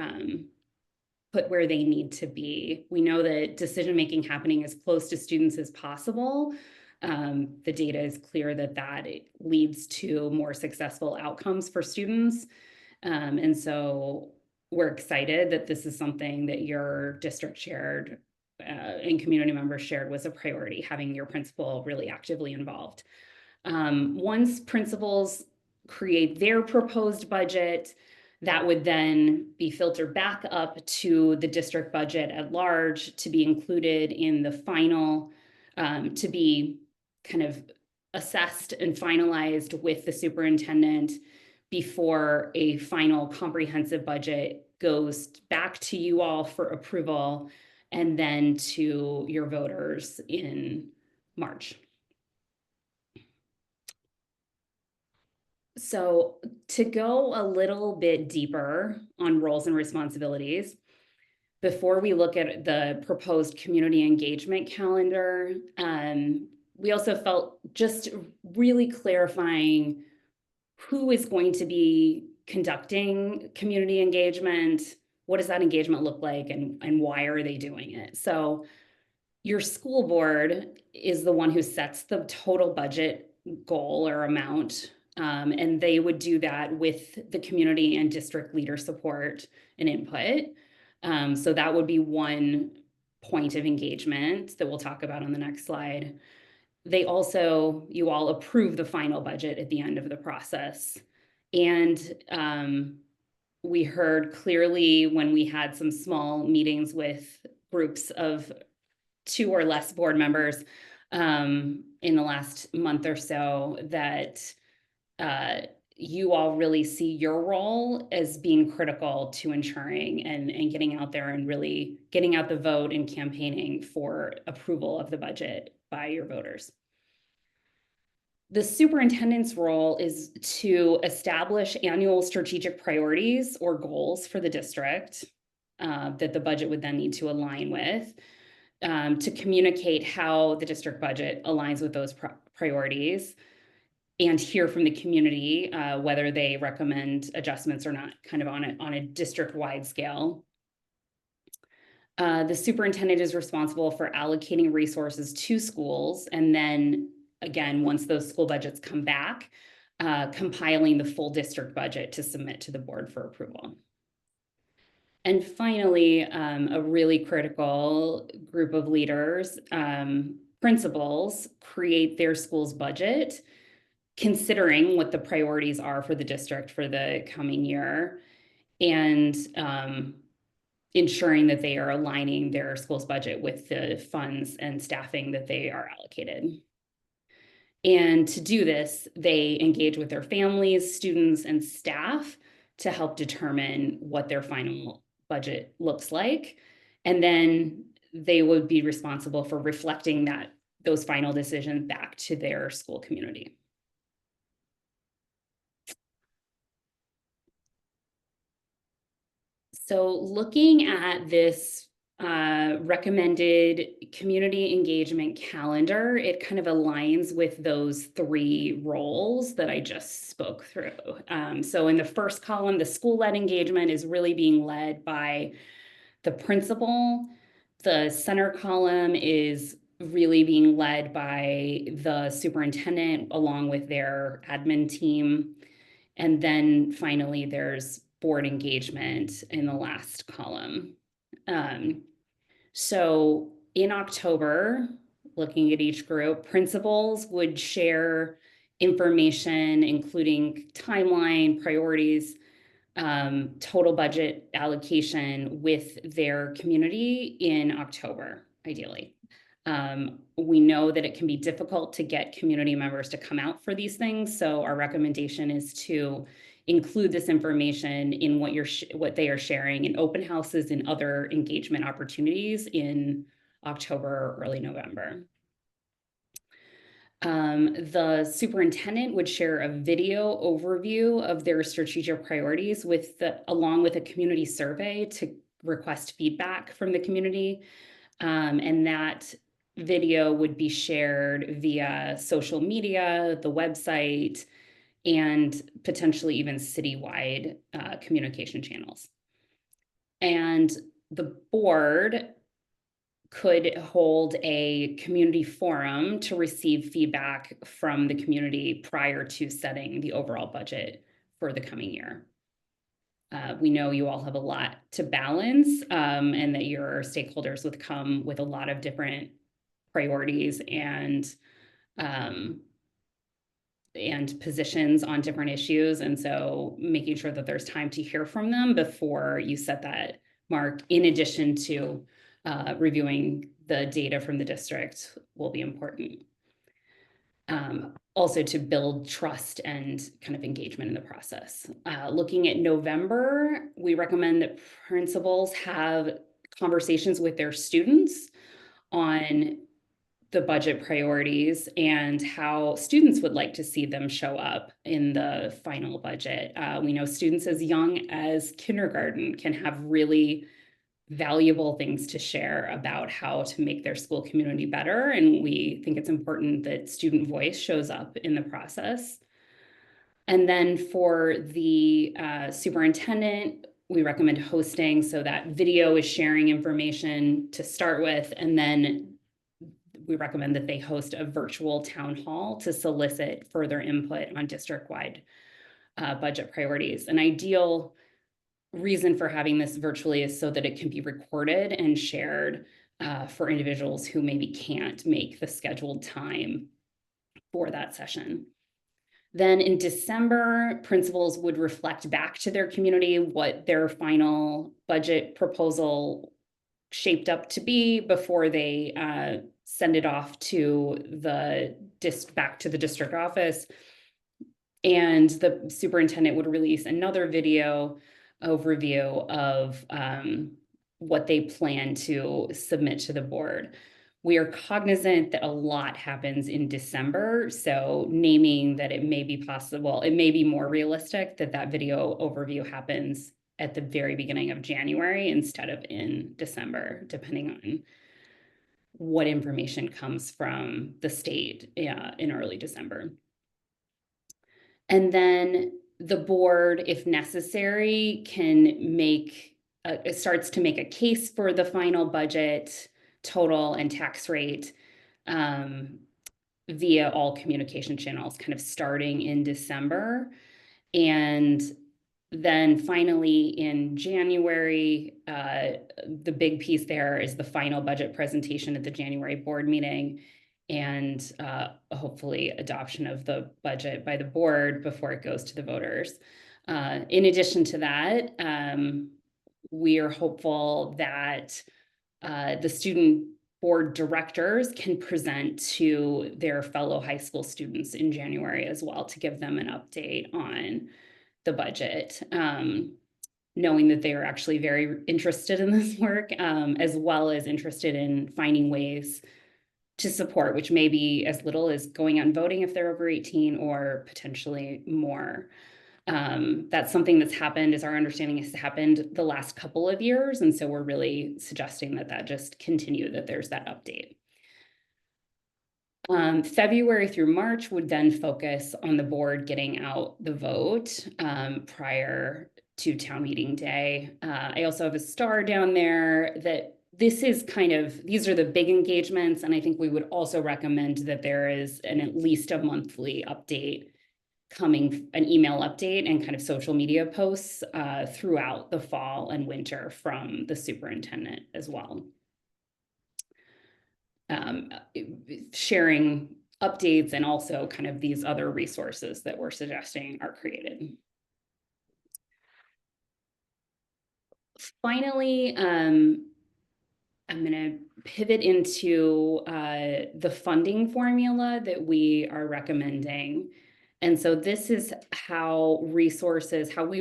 put where they need to be. We know that decision-making happening as close to students as possible. The data is clear that that leads to more successful outcomes for students. And so we're excited that this is something that your district shared and community members shared was a priority, having your principal really actively involved. Once principals create their proposed budget, that would then be filtered back up to the district budget at large to be included in the final, to be kind of assessed and finalized with the superintendent before a final comprehensive budget goes back to you all for approval and then to your voters in March. So to go a little bit deeper on roles and responsibilities, before we look at the proposed community engagement calendar, we also felt just really clarifying who is going to be conducting community engagement, what does that engagement look like, and why are they doing it? So your school board is the one who sets the total budget goal or amount, and they would do that with the community and district leader support and input. So that would be one point of engagement that we'll talk about on the next slide. They also, you all approve the final budget at the end of the process. And we heard clearly when we had some small meetings with groups of 2 or less board members in the last month or so that you all really see your role as being critical to ensuring and getting out there and really getting out the vote and campaigning for approval of the budget by your voters. The superintendent's role is to establish annual strategic priorities or goals for the district that the budget would then need to align with, to communicate how the district budget aligns with those priorities, and hear from the community whether they recommend adjustments or not, kind of on a district-wide scale. The superintendent is responsible for allocating resources to schools, and then again, once those school budgets come back, compiling the full district budget to submit to the board for approval. And finally, a really critical group of leaders, principals, create their school's budget, considering what the priorities are for the district for the coming year, and ensuring that they are aligning their school's budget with the funds and staffing that they are allocated. And to do this, they engage with their families, students, and staff to help determine what their final budget looks like. And then they would be responsible for reflecting those final decisions back to their school community. So looking at this recommended community engagement calendar, it kind of aligns with those 3 roles that I just spoke through. So in the first column, the school-led engagement is really being led by the principal. The center column is really being led by the superintendent along with their admin team. And then finally, there's board engagement in the last column. So in October, looking at each group, principals would share information, including timeline, priorities, total budget allocation with their community in October, ideally. We know that it can be difficult to get community members to come out for these things, so our recommendation is to include this information in what they are sharing in open houses and other engagement opportunities in October or early November. The superintendent would share a video overview of their strategic priorities along with a community survey to request feedback from the community. And that video would be shared via social media, the website, and potentially even citywide communication channels. And the board could hold a community forum to receive feedback from the community prior to setting the overall budget for the coming year. We know you all have a lot to balance, and that your stakeholders would come with a lot of different priorities and positions on different issues. And so making sure that there's time to hear from them before you set that mark, in addition to reviewing the data from the district, will be important. Also to build trust and kind of engagement in the process. Looking at November, we recommend that principals have conversations with their students on the budget priorities and how students would like to see them show up in the final budget. We know students as young as kindergarten can have really valuable things to share about how to make their school community better. And we think it's important that student voice shows up in the process. And then for the superintendent, we recommend hosting so that video is sharing information to start with, and then we recommend that they host a virtual town hall to solicit further input on district-wide budget priorities. An ideal reason for having this virtually is so that it can be recorded and shared for individuals who maybe can't make the scheduled time for that session. Then in December, principals would reflect back to their community what their final budget proposal shaped up to be before they send it off to back to the district office. And the superintendent would release another video overview of what they plan to submit to the board. We are cognizant that a lot happens in December, so naming that it may be possible, it may be more realistic that that video overview happens at the very beginning of January instead of in December, depending on what information comes from the state in early December. And then the board, if necessary, can starts to make a case for the final budget total and tax rate via all communication channels, kind of starting in December. And then finally in January, the big piece there is the final budget presentation at the January board meeting, and hopefully adoption of the budget by the board before it goes to the voters. In addition to that, we are hopeful that the student board directors can present to their fellow high school students in January as well to give them an update on the budget, knowing that they are actually very interested in this work, as well as interested in finding ways to support, which may be as little as going out and voting if they're over 18 or potentially more. That's something that's happened, as our understanding has happened the last couple of years. And so we're really suggesting that that just continue, that there's that update. February through March would then focus on the board getting out the vote prior to town meeting day. I also have a star down there that this is kind of, these are the big engagements. And I think we would also recommend that there is at least a monthly update coming, an email update and kind of social media posts throughout the fall and winter from the superintendent as well. Sharing updates and also kind of these other resources that we're suggesting are created. Finally, I'm going to pivot into the funding formula that we are recommending. And so this is how we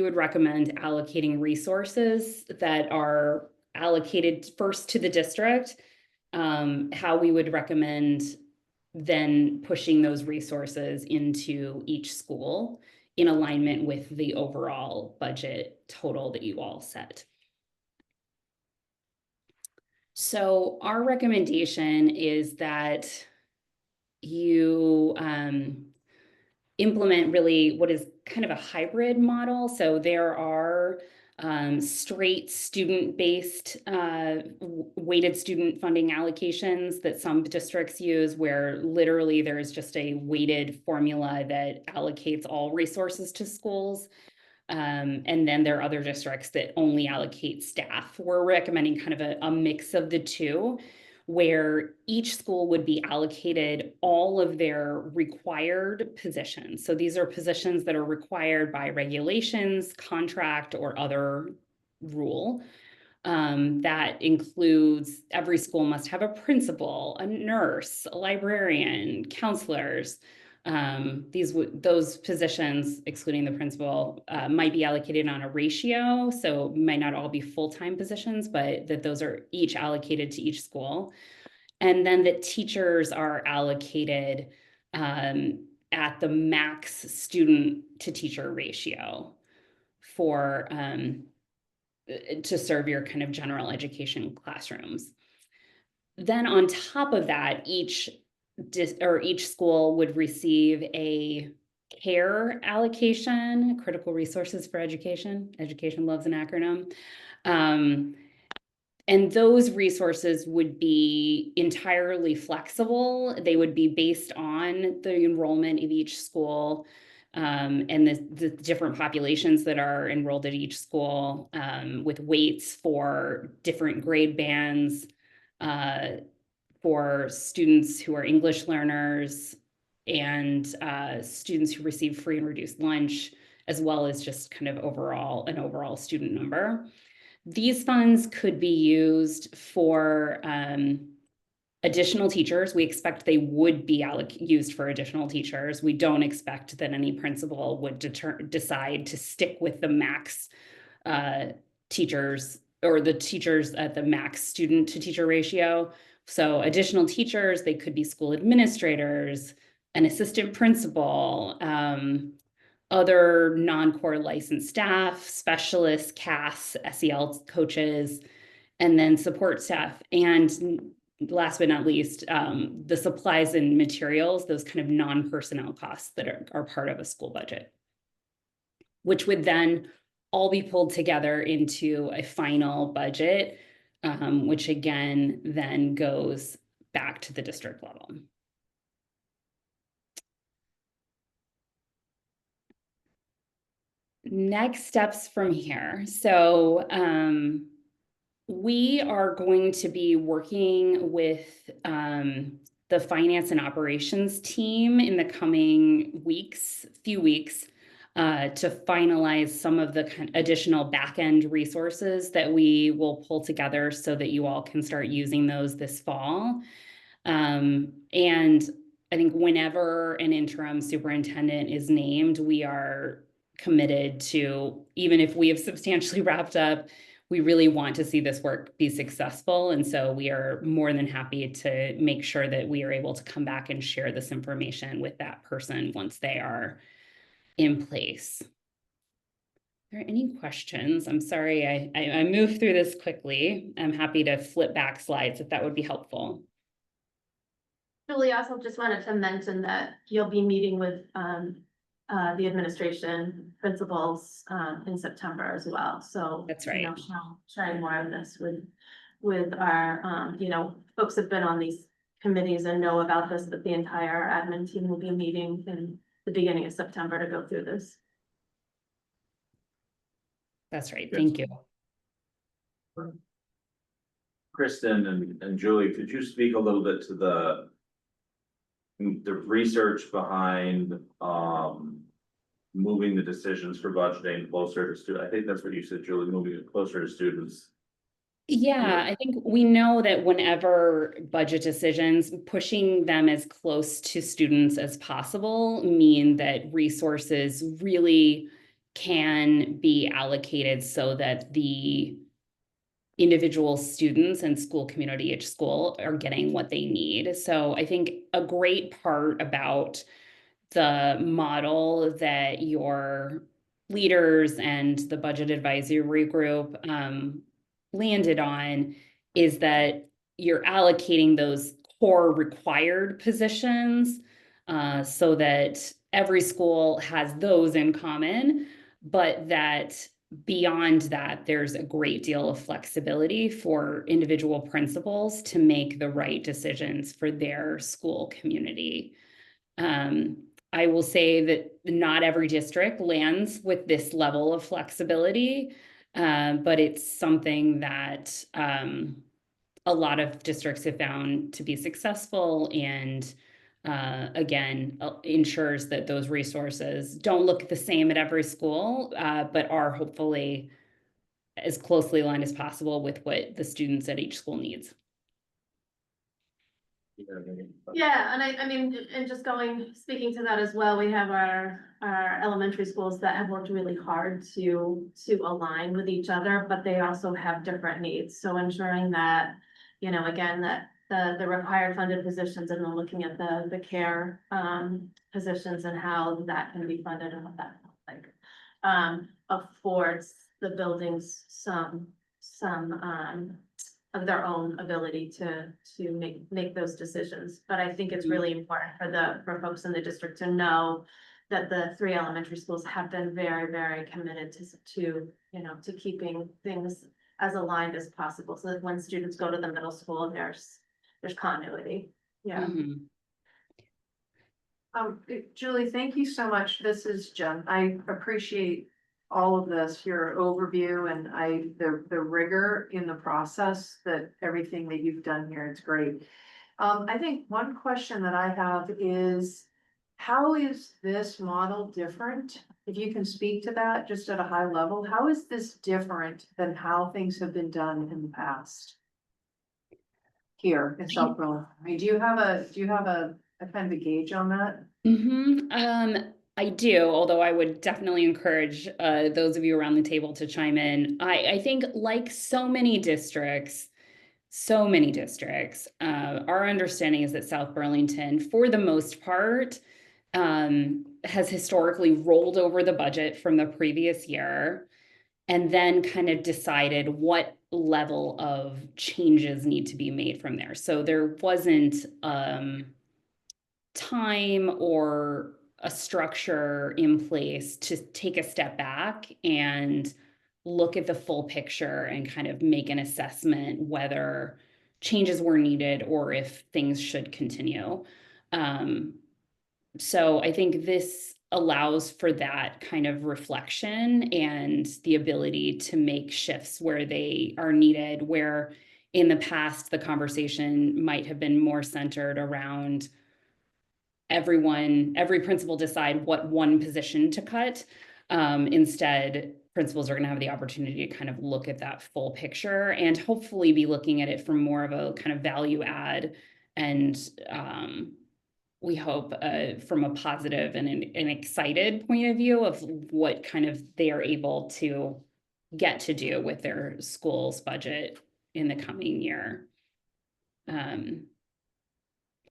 would recommend allocating resources that are allocated first to the district, how we would recommend then pushing those resources into each school in alignment with the overall budget total that you all set. So our recommendation is that you implement really what is kind of a hybrid model. So there are straight student-based weighted student funding allocations that some districts use, where literally there is just a weighted formula that allocates all resources to schools. And then there are other districts that only allocate staff. We're recommending kind of a mix of the two, where each school would be allocated all of their required positions. So these are positions that are required by regulations, contract, or other rule. That includes every school must have a principal, a nurse, a librarian, counselors. Those positions, excluding the principal, might be allocated on a ratio, so might not all be full-time positions, but that those are each allocated to each school. And then that teachers are allocated at the max student to teacher ratio for to serve your kind of general education classrooms. Then on top of that, each school would receive a CARE allocation, Critical Resources for Education. Education loves an acronym. And those resources would be entirely flexible. They would be based on the enrollment of each school and the different populations that are enrolled at each school, with weights for different grade bands, for students who are English learners and students who receive free and reduced lunch, as well as just kind of an overall student number. These funds could be used for additional teachers. We expect they would be used for additional teachers. We don't expect that any principal would decide to stick with the max teachers, or the teachers at the max student to teacher ratio. So additional teachers, they could be school administrators, an assistant principal, other non-core licensed staff, specialists, CAS, SEL coaches, and then support staff. And last but not least, the supplies and materials, those kind of non-personnel costs that are part of a school budget, which would then all be pulled together into a final budget, which again then goes back to the district level. Next steps from here. So we are going to be working with the finance and operations team in the coming few weeks, to finalize some of the additional back-end resources that we will pull together so that you all can start using those this fall. And I think whenever an interim superintendent is named, we are committed to, even if we have substantially wrapped up, we really want to see this work be successful. And so we are more than happy to make sure that we are able to come back and share this information with that person once they are in place. there any questions? I'm sorry, I moved through this quickly. I'm happy to flip back slides if that would be helpful. Julie, I also just wanted to mention that you'll be meeting with, the administration principals, in September as well, so. That's you know, right. sharing more of this with our, you know, folks have been on these committees and know about this, but the entire admin team will be meeting in the beginning of September to go through this. That's right. Yes. Thank you. Kristen and Julie, could you speak a little bit to the research behind, moving the decisions for budgeting closer to students? I think that's what you said, Julie, moving it closer to students. Yeah, I think we know that whenever budget decisions, pushing them as close to students as possible mean that resources really can be allocated so that the individual students and school community at school are getting what they need. So I think a great part about the model that your leaders and the budget advisory group landed on is that you're allocating those core required positions so that every school has those in common, but that beyond that, there's a great deal of flexibility for individual principals to make the right decisions for their school community. I will say that not every district lands with this level of flexibility, but it's something that a lot of districts have found to be successful and again, ensures that those resources don't look the same at every school, but are hopefully as closely aligned as possible with what the students at each school needs. Yeah, and I mean, and just speaking to that as well, we have our elementary schools that have worked really hard to align with each other, but they also have different needs. So ensuring that, you know, again, that the required funded positions and then looking at the care positions and how that can be funded and what that looks like. Affords the buildings some of their own ability to make those decisions. But I think it's really important for folks in the district to know that the 3 elementary schools have been very, very committed to you know, to keeping things as aligned as possible, so that when students go to the middle school, there's continuity. Yeah. Mhm. Julie, thank you so much. This is Jen. I appreciate all of this, your overview and the rigor in the process, that everything that you've done here, it's great. I think one question that I have is, how is this model different? If you can speak to that just at a high level, how is this different than how things have been done in the past? Here in South Burlington, I mean, do you have a kind of a gauge on that? I do, although I would definitely encourage those of you around the table to chime in. I think like so many districts, our understanding is that South Burlington, for the most part, has historically rolled over the budget from the previous year and then kind of decided what level of changes need to be made from there. So there wasn't time or a structure in place to take a step back and look at the full picture and kind of make an assessment whether changes were needed or if things should continue. So I think this allows for that kind of reflection and the ability to make shifts where they are needed, where in the past the conversation might have been more centered around every principal decide what one position to cut. Instead, principals are going to have the opportunity to kind of look at that full picture and hopefully be looking at it from more of a kind of value add and we hope from a positive and an excited point of view of what kind of they are able to get to do with their school's budget in the coming year.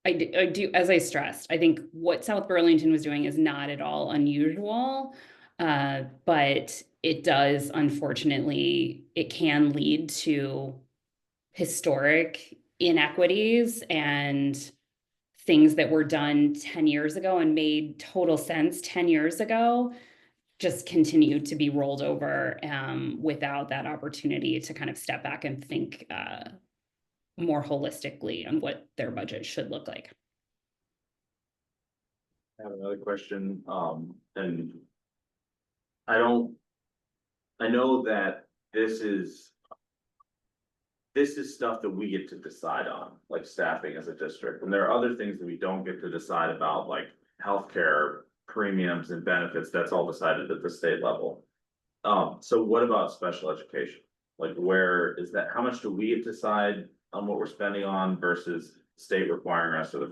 I do, as I stressed, I think what South Burlington was doing is not at all unusual. But it does, unfortunately, it can lead to historic inequities and things that were done 10 years ago and made total sense 10 years ago just continue to be rolled over without that opportunity to kind of step back and think more holistically on what their budget should look like. I have another question, and I know that this is stuff that we get to decide on, like staffing as a district, and there are other things that we don't get to decide about, like healthcare premiums and benefits. That's all decided at the state level. So what about special education? Like, where is that? How much do we decide on what we're spending on versus state requiring us or the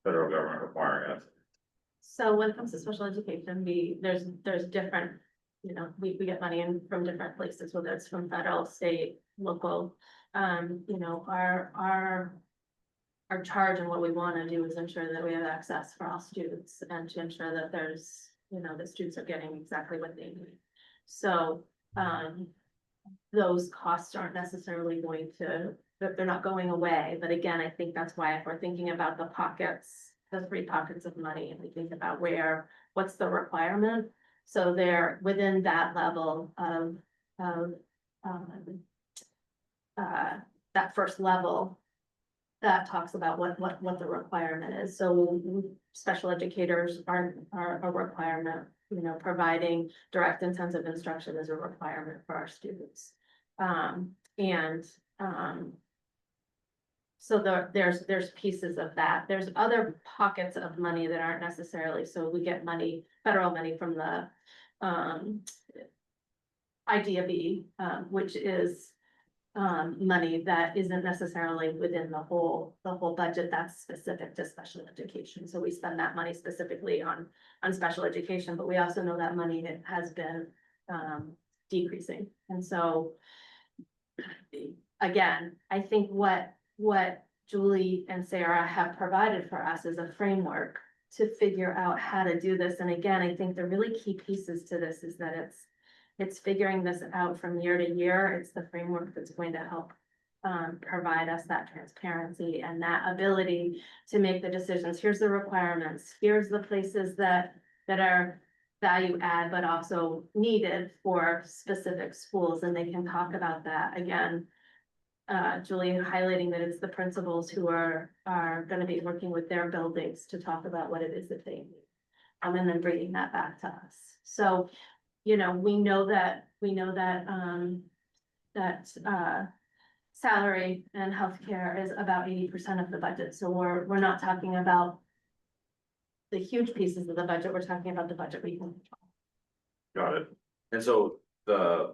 federal government requiring us? So when it comes to special education, there's different, you know, we get money in from different places, whether it's from federal, state, local. You know, our charge and what we want to do is ensure that we have access for all students and to ensure that there's, you know, the students are getting exactly what they need. So, those costs aren't necessarily going to, that they're not going away. But again, I think that's why if we're thinking about the pockets, the 3 pockets of money, and we think about what's the requirement. So they're within that level of that first level that talks about what the requirement is. So special educators are a requirement, you know, providing direct intensive instruction is a requirement for our students. So there's pieces of that. There's other pockets of money that aren't necessarily, so we get money, federal money from the IDIB, which is money that isn't necessarily within the whole budget that's specific to special education. So we spend that money specifically on special education, but we also know that money has been decreasing. And so again, I think what Julie and Sarah have provided for us is a framework to figure out how to do this. And again, I think the really key pieces to this is that it's figuring this out from year to year. It's the framework that's going to help provide us that transparency and that ability to make the decisions. Here's the requirements. Here's the places that are value add, but also needed for specific schools. And they can talk about that again. Julie highlighting that it's the principals who are going to be working with their buildings to talk about what it is that they need. And then bringing that back to us. So, you know, we know that salary and healthcare is about 80% of the budget. So we're not talking about the huge pieces of the budget. We're talking about the budget we can control. Got it. And so the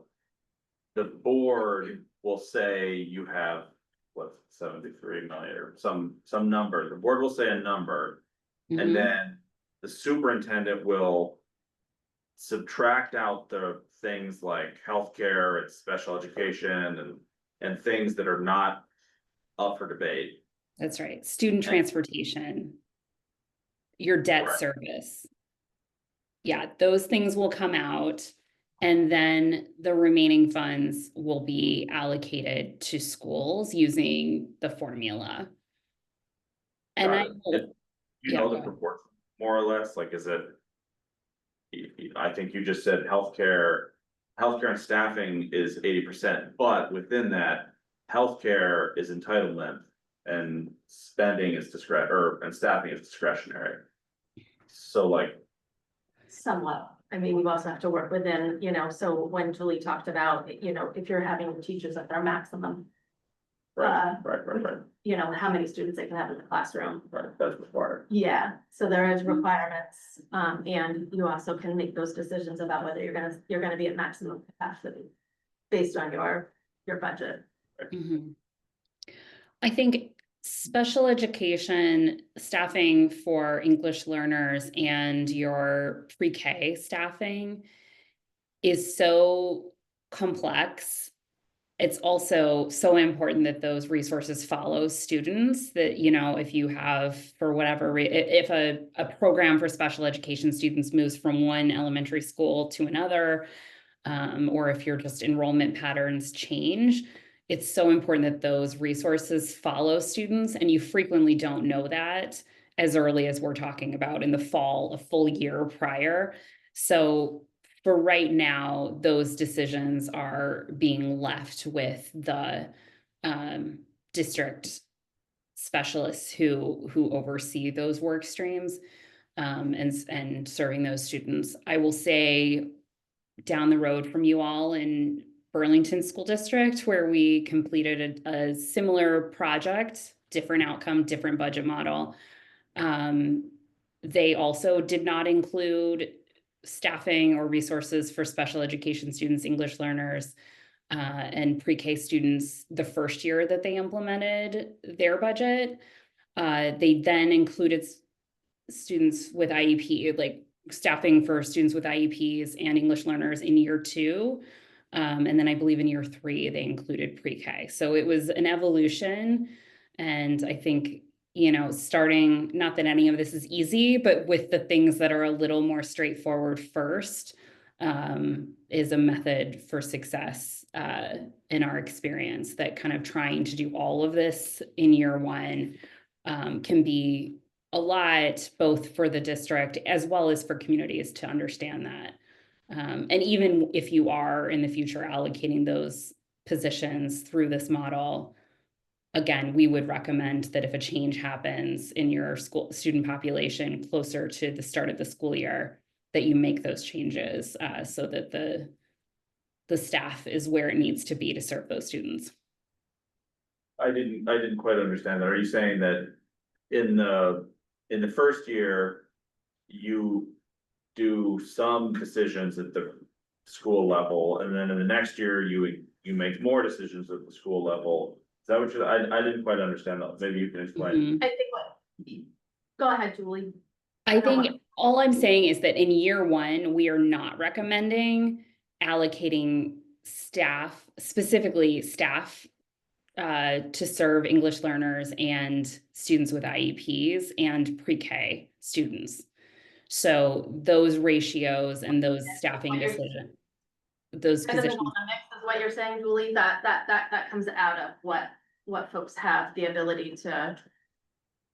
board will say you have, what, 73 million or some number. The board will say a number, and then the superintendent will subtract out the things like healthcare and special education and things that are not up for debate. That's right. Student transportation, your debt Correct. service. Yeah, those things will come out, and then the remaining funds will be allocated to schools using the formula. And Got I it. will, You yeah, know go the ahead. proportion, more or less, like, is it? I think you just said healthcare and staffing is 80%, but within that, healthcare is entitlement and spending is and staffing is discretionary. So like, Somewhat. I mean, we also have to work within, you know, so when Julie talked about, you know, if you're having teachers at their maximum, right, you know, how many students they can have in the classroom. that's required. Yeah, so there is requirements, and you also can make those decisions about whether you're gonna be at maximum capacity based on your budget. I think special education staffing for English learners and your pre-K staffing is so complex it's also so important that those resources follow students, that, you know, if you have, for whatever if a program for special education students moves from one elementary school to another, or if your just enrollment patterns change, it's so important that those resources follow students, and you frequently don't know that as early as we're talking about in the fall, a full year prior. So for right now, those decisions are being left with the district specialists who oversee those work streams, and serving those students. I will say, down the road from you all in Burlington School District, where we completed a similar project, different outcome, different budget model. They also did not include staffing or resources for special education students, English learners, and pre-K students the first year that they implemented their budget. They then included students with IEP, like staffing for students with IEPs and English learners in year 2. And then I believe in year 3, they included pre-K. So it was an evolution. And I think, you know, starting, not that any of this is easy, but with the things that are a little more straightforward first, is a method for success in our experience. That kind of trying to do all of this in year 1 can be a lot, both for the district as well as for communities to understand that. And even if you are in the future allocating those positions through this model, again, we would recommend that if a change happens in your school student population closer to the start of the school year, that you make those changes so that the staff is where it needs to be to serve those students. I didn't quite understand that. Are you saying that in the first year, you do some decisions at the school level, and then in the next year, you make more decisions at the school level? Is that what you, I didn't quite understand that. Maybe you can explain. I think go ahead, Julie. I think all I'm saying is that in year 1, we are not recommending allocating staff, specifically staff, to serve English learners and students with IEPs and pre-K students. So those ratios and those staffing decisions, those positions. Is what you're saying, Julie, that comes out of what folks have the ability to.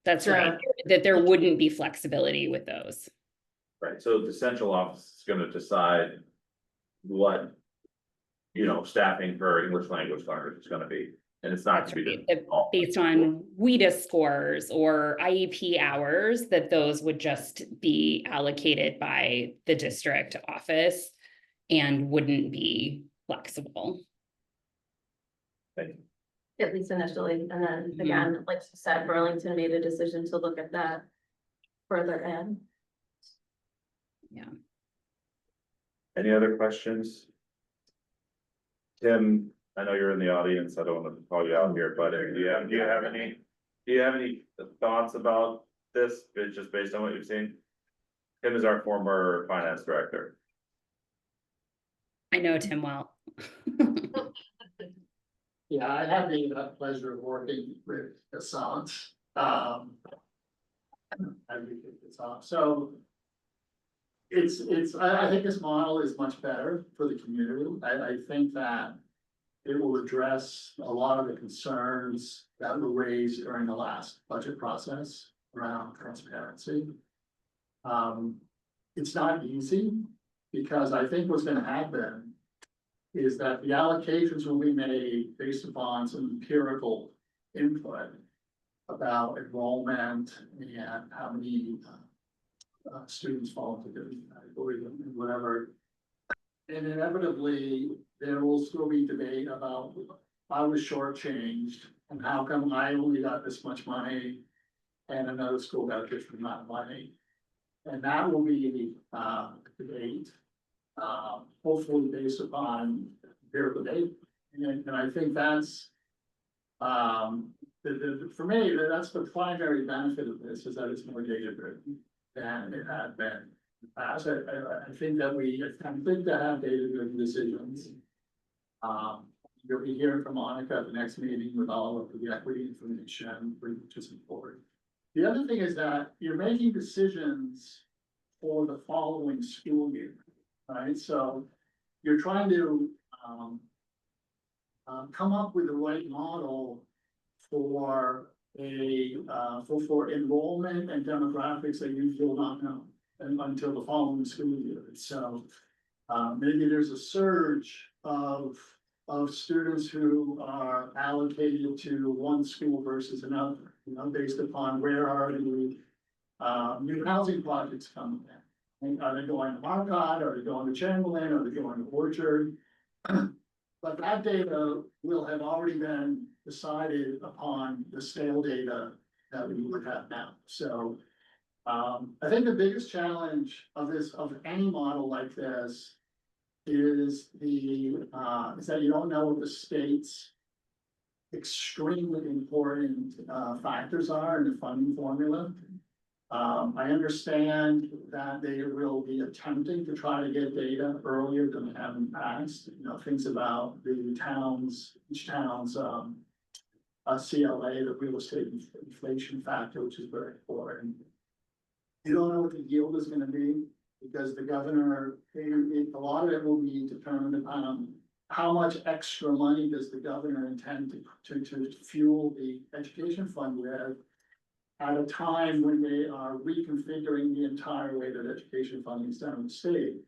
That's right, that there wouldn't be flexibility with those. Right, so the central office is gonna decide what, you know, staffing for English language learners is gonna be, and it's not gonna be Based on WIDA scores or IEP hours, that those would just be allocated by the district office and wouldn't be flexible. At least initially, and then again, like you said, Burlington made a decision to look at that further in. Yeah. Any other questions? Tim, I know you're in the audience. I don't want to call you out here, but do you have any thoughts about this, just based on what you've seen? Tim is our former finance director. I know Tim well. Yeah, I have the pleasure of working with Asant. I think this model is much better for the community. I think that it will address a lot of the concerns that were raised during the last budget process around transparency. It's not easy, because I think what's gonna happen is that the allocations will be made based upon some empirical input about enrollment and how many students fall into different categories and whatever. And inevitably, there will still be debate about, I was shortchanged, and how come I only got this much money and another school got a different amount of money? And that will be debate. Hopefully based upon empirical data, and I think that's for me, that's the primary benefit of this, is that it's more data driven than it had been. I think that we attempt to have data driven decisions. You'll be hearing from Monica at the next meeting with all of the equity information, which is important. The other thing is that you're making decisions for the following school year, right? So you're trying to come up with the right model for for enrollment and demographics that you will not know until the following school year. So maybe there's a surge of students who are allocated to one school versus another, you know, based upon where are the new housing projects coming in. Are they going to Marcotte, are they going to Chamberlain, are they going to Orchard? But that data will have already been decided upon the stale data that we would have now. So I think the biggest challenge of any model like this is that you don't know what the state's extremely important factors are in the funding formula. I understand that they will be attempting to try to get data earlier than they have in the past, you know, things about each town's CLA, the real estate inflation factor, which is very important. You don't know what the yield is gonna be, because the governor, a lot of it will be determined upon how much extra money does the governor intend to fuel the education fund with at a time when they are reconfiguring the entire way that education funding is done in the state.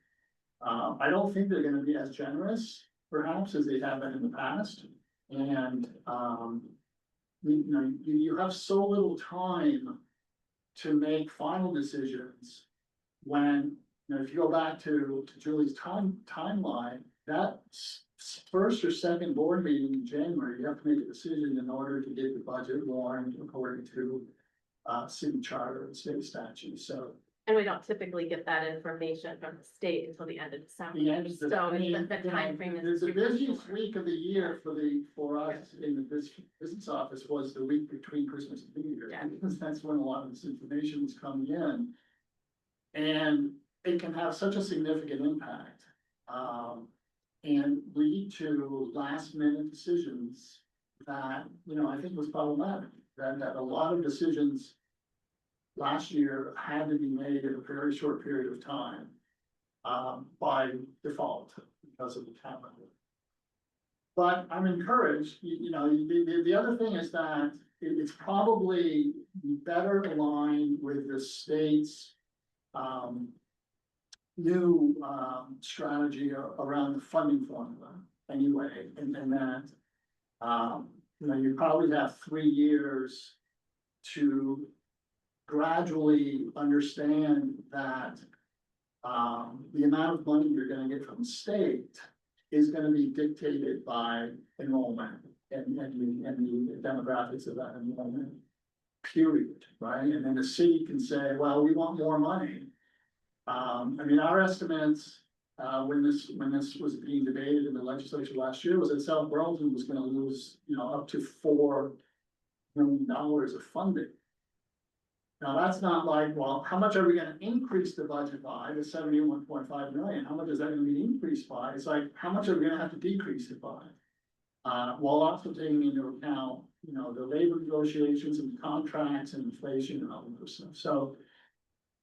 I don't think they're gonna be as generous, perhaps, as they have been in the past. And, you have so little time to make final decisions when, you know, if you go back to Julie's timeline, that first or second board meeting in January, you have to make a decision in order to get the budget warned according to city charter and state statute. So And we don't typically get that information from the state until the end of December. the end of the, So I mean, the timeframe is. there's the super busiest short. week of the year for us in the business office was the week between Christmas and New Year. Yeah. Because that's when a lot of this information was coming in. And it can have such a significant impact. And lead to last minute decisions that, you know, I think was problematic. That a lot of decisions last year had to be made in a very short period of time. By default, because of the calendar. But I'm encouraged, the other thing is that it's probably better aligned with the state's new strategy around the funding formula anyway, and that you probably have 3 years to gradually understand that the amount of money you're gonna get from the state is gonna be dictated by enrollment and the demographics of that enrollment. Period, right? And then the city can say, well, we want more money. I mean, our estimates, when this was being debated in the legislature last year, was that South Burlington was gonna lose, up to $4 million of funding. Now, that's not like, well, how much are we gonna increase the budget by, the 71.5 million, how much is that gonna be increased by? It's like, how much are we gonna have to decrease it by? While also taking into account, the labor negotiations and contracts and inflation and all of this stuff, so.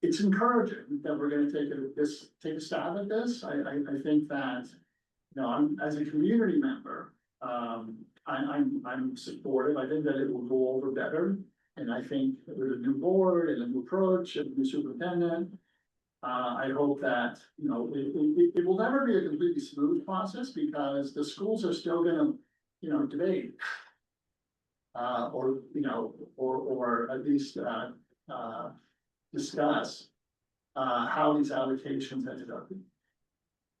It's encouraging that we're gonna take a stab at this. I think that, I'm, as a community member, I'm supportive. I think that it will go over better. And I think with a new board and a new approach and a new superintendent, I hope that, it will never be a completely smooth process because the schools are still gonna, debate. Or at least, discuss how these allocations ended up.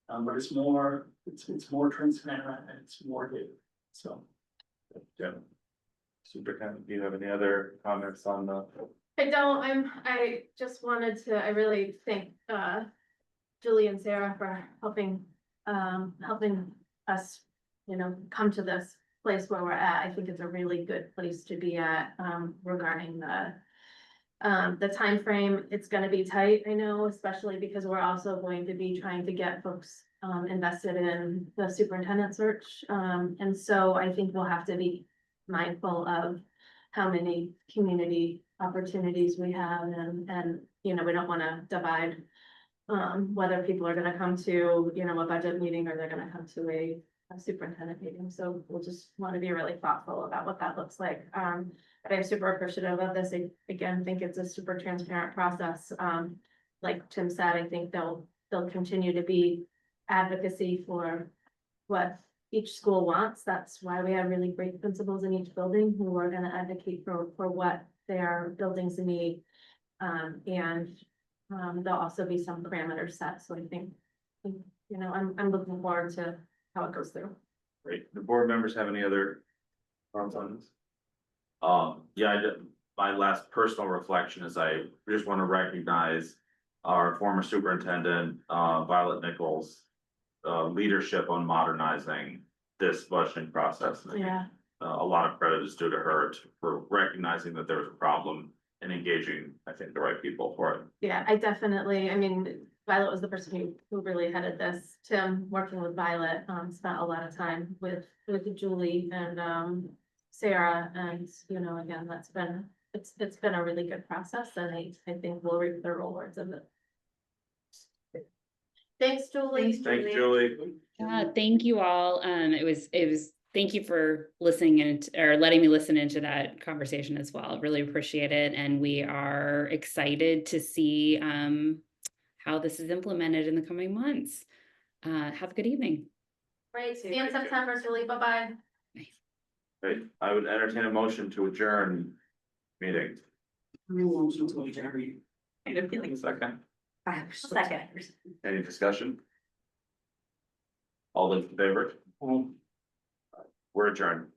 But it's more transparent and it's more data, so. Yeah. Superintendent, do you have any other comments on the? I don't, I just wanted to, I really thank, Julie and Sarah for helping us, come to this place where we're at. I think it's a really good place to be at, regarding the time frame. It's gonna be tight, I know, especially because we're also going to be trying to get folks invested in the superintendent search. And so I think we'll have to be mindful of how many community opportunities we have and, you know, we don't wanna divide whether people are gonna come to, you know, a budget meeting or they're gonna come to a superintendent meeting. So we'll just wanna be really thoughtful about what that looks like. But I'm super appreciative of this. I, again, think it's a super transparent process. Like Tim said, I think there'll continue to be advocacy for what each school wants. That's why we have really great principals in each building who are gonna advocate for what their buildings need. There'll also be some parameters set, so I think, you know, I'm looking forward to how it goes through. Great. The board members have any other comments on this? Yeah, I did, my last personal reflection is I just want to recognize our former superintendent, Violet Nichols' leadership on modernizing this budgeting process. And I think, Yeah. a lot of credit is due to her for recognizing that there was a problem and engaging, I think, the right people for it. Yeah, I definitely, I mean, Violet was the person who really headed this. Tim, working with Violet, spent a lot of time with Julie and Sarah, and, you know, again, it's been a really good process, and I think we'll reap the rewards of it. Thanks, Julie. Thanks, Julie. Yeah, thank you all. It was, thank you for listening and, or letting me listen into that conversation as well. Really appreciate it. And we are excited to see how this is implemented in the coming months. Have a good evening. Great, see you in September, Julie, bye-bye. Great. I would entertain a motion to adjourn meeting. Kind of feeling. Second, Second. any discussion? All those in favor? We're adjourned.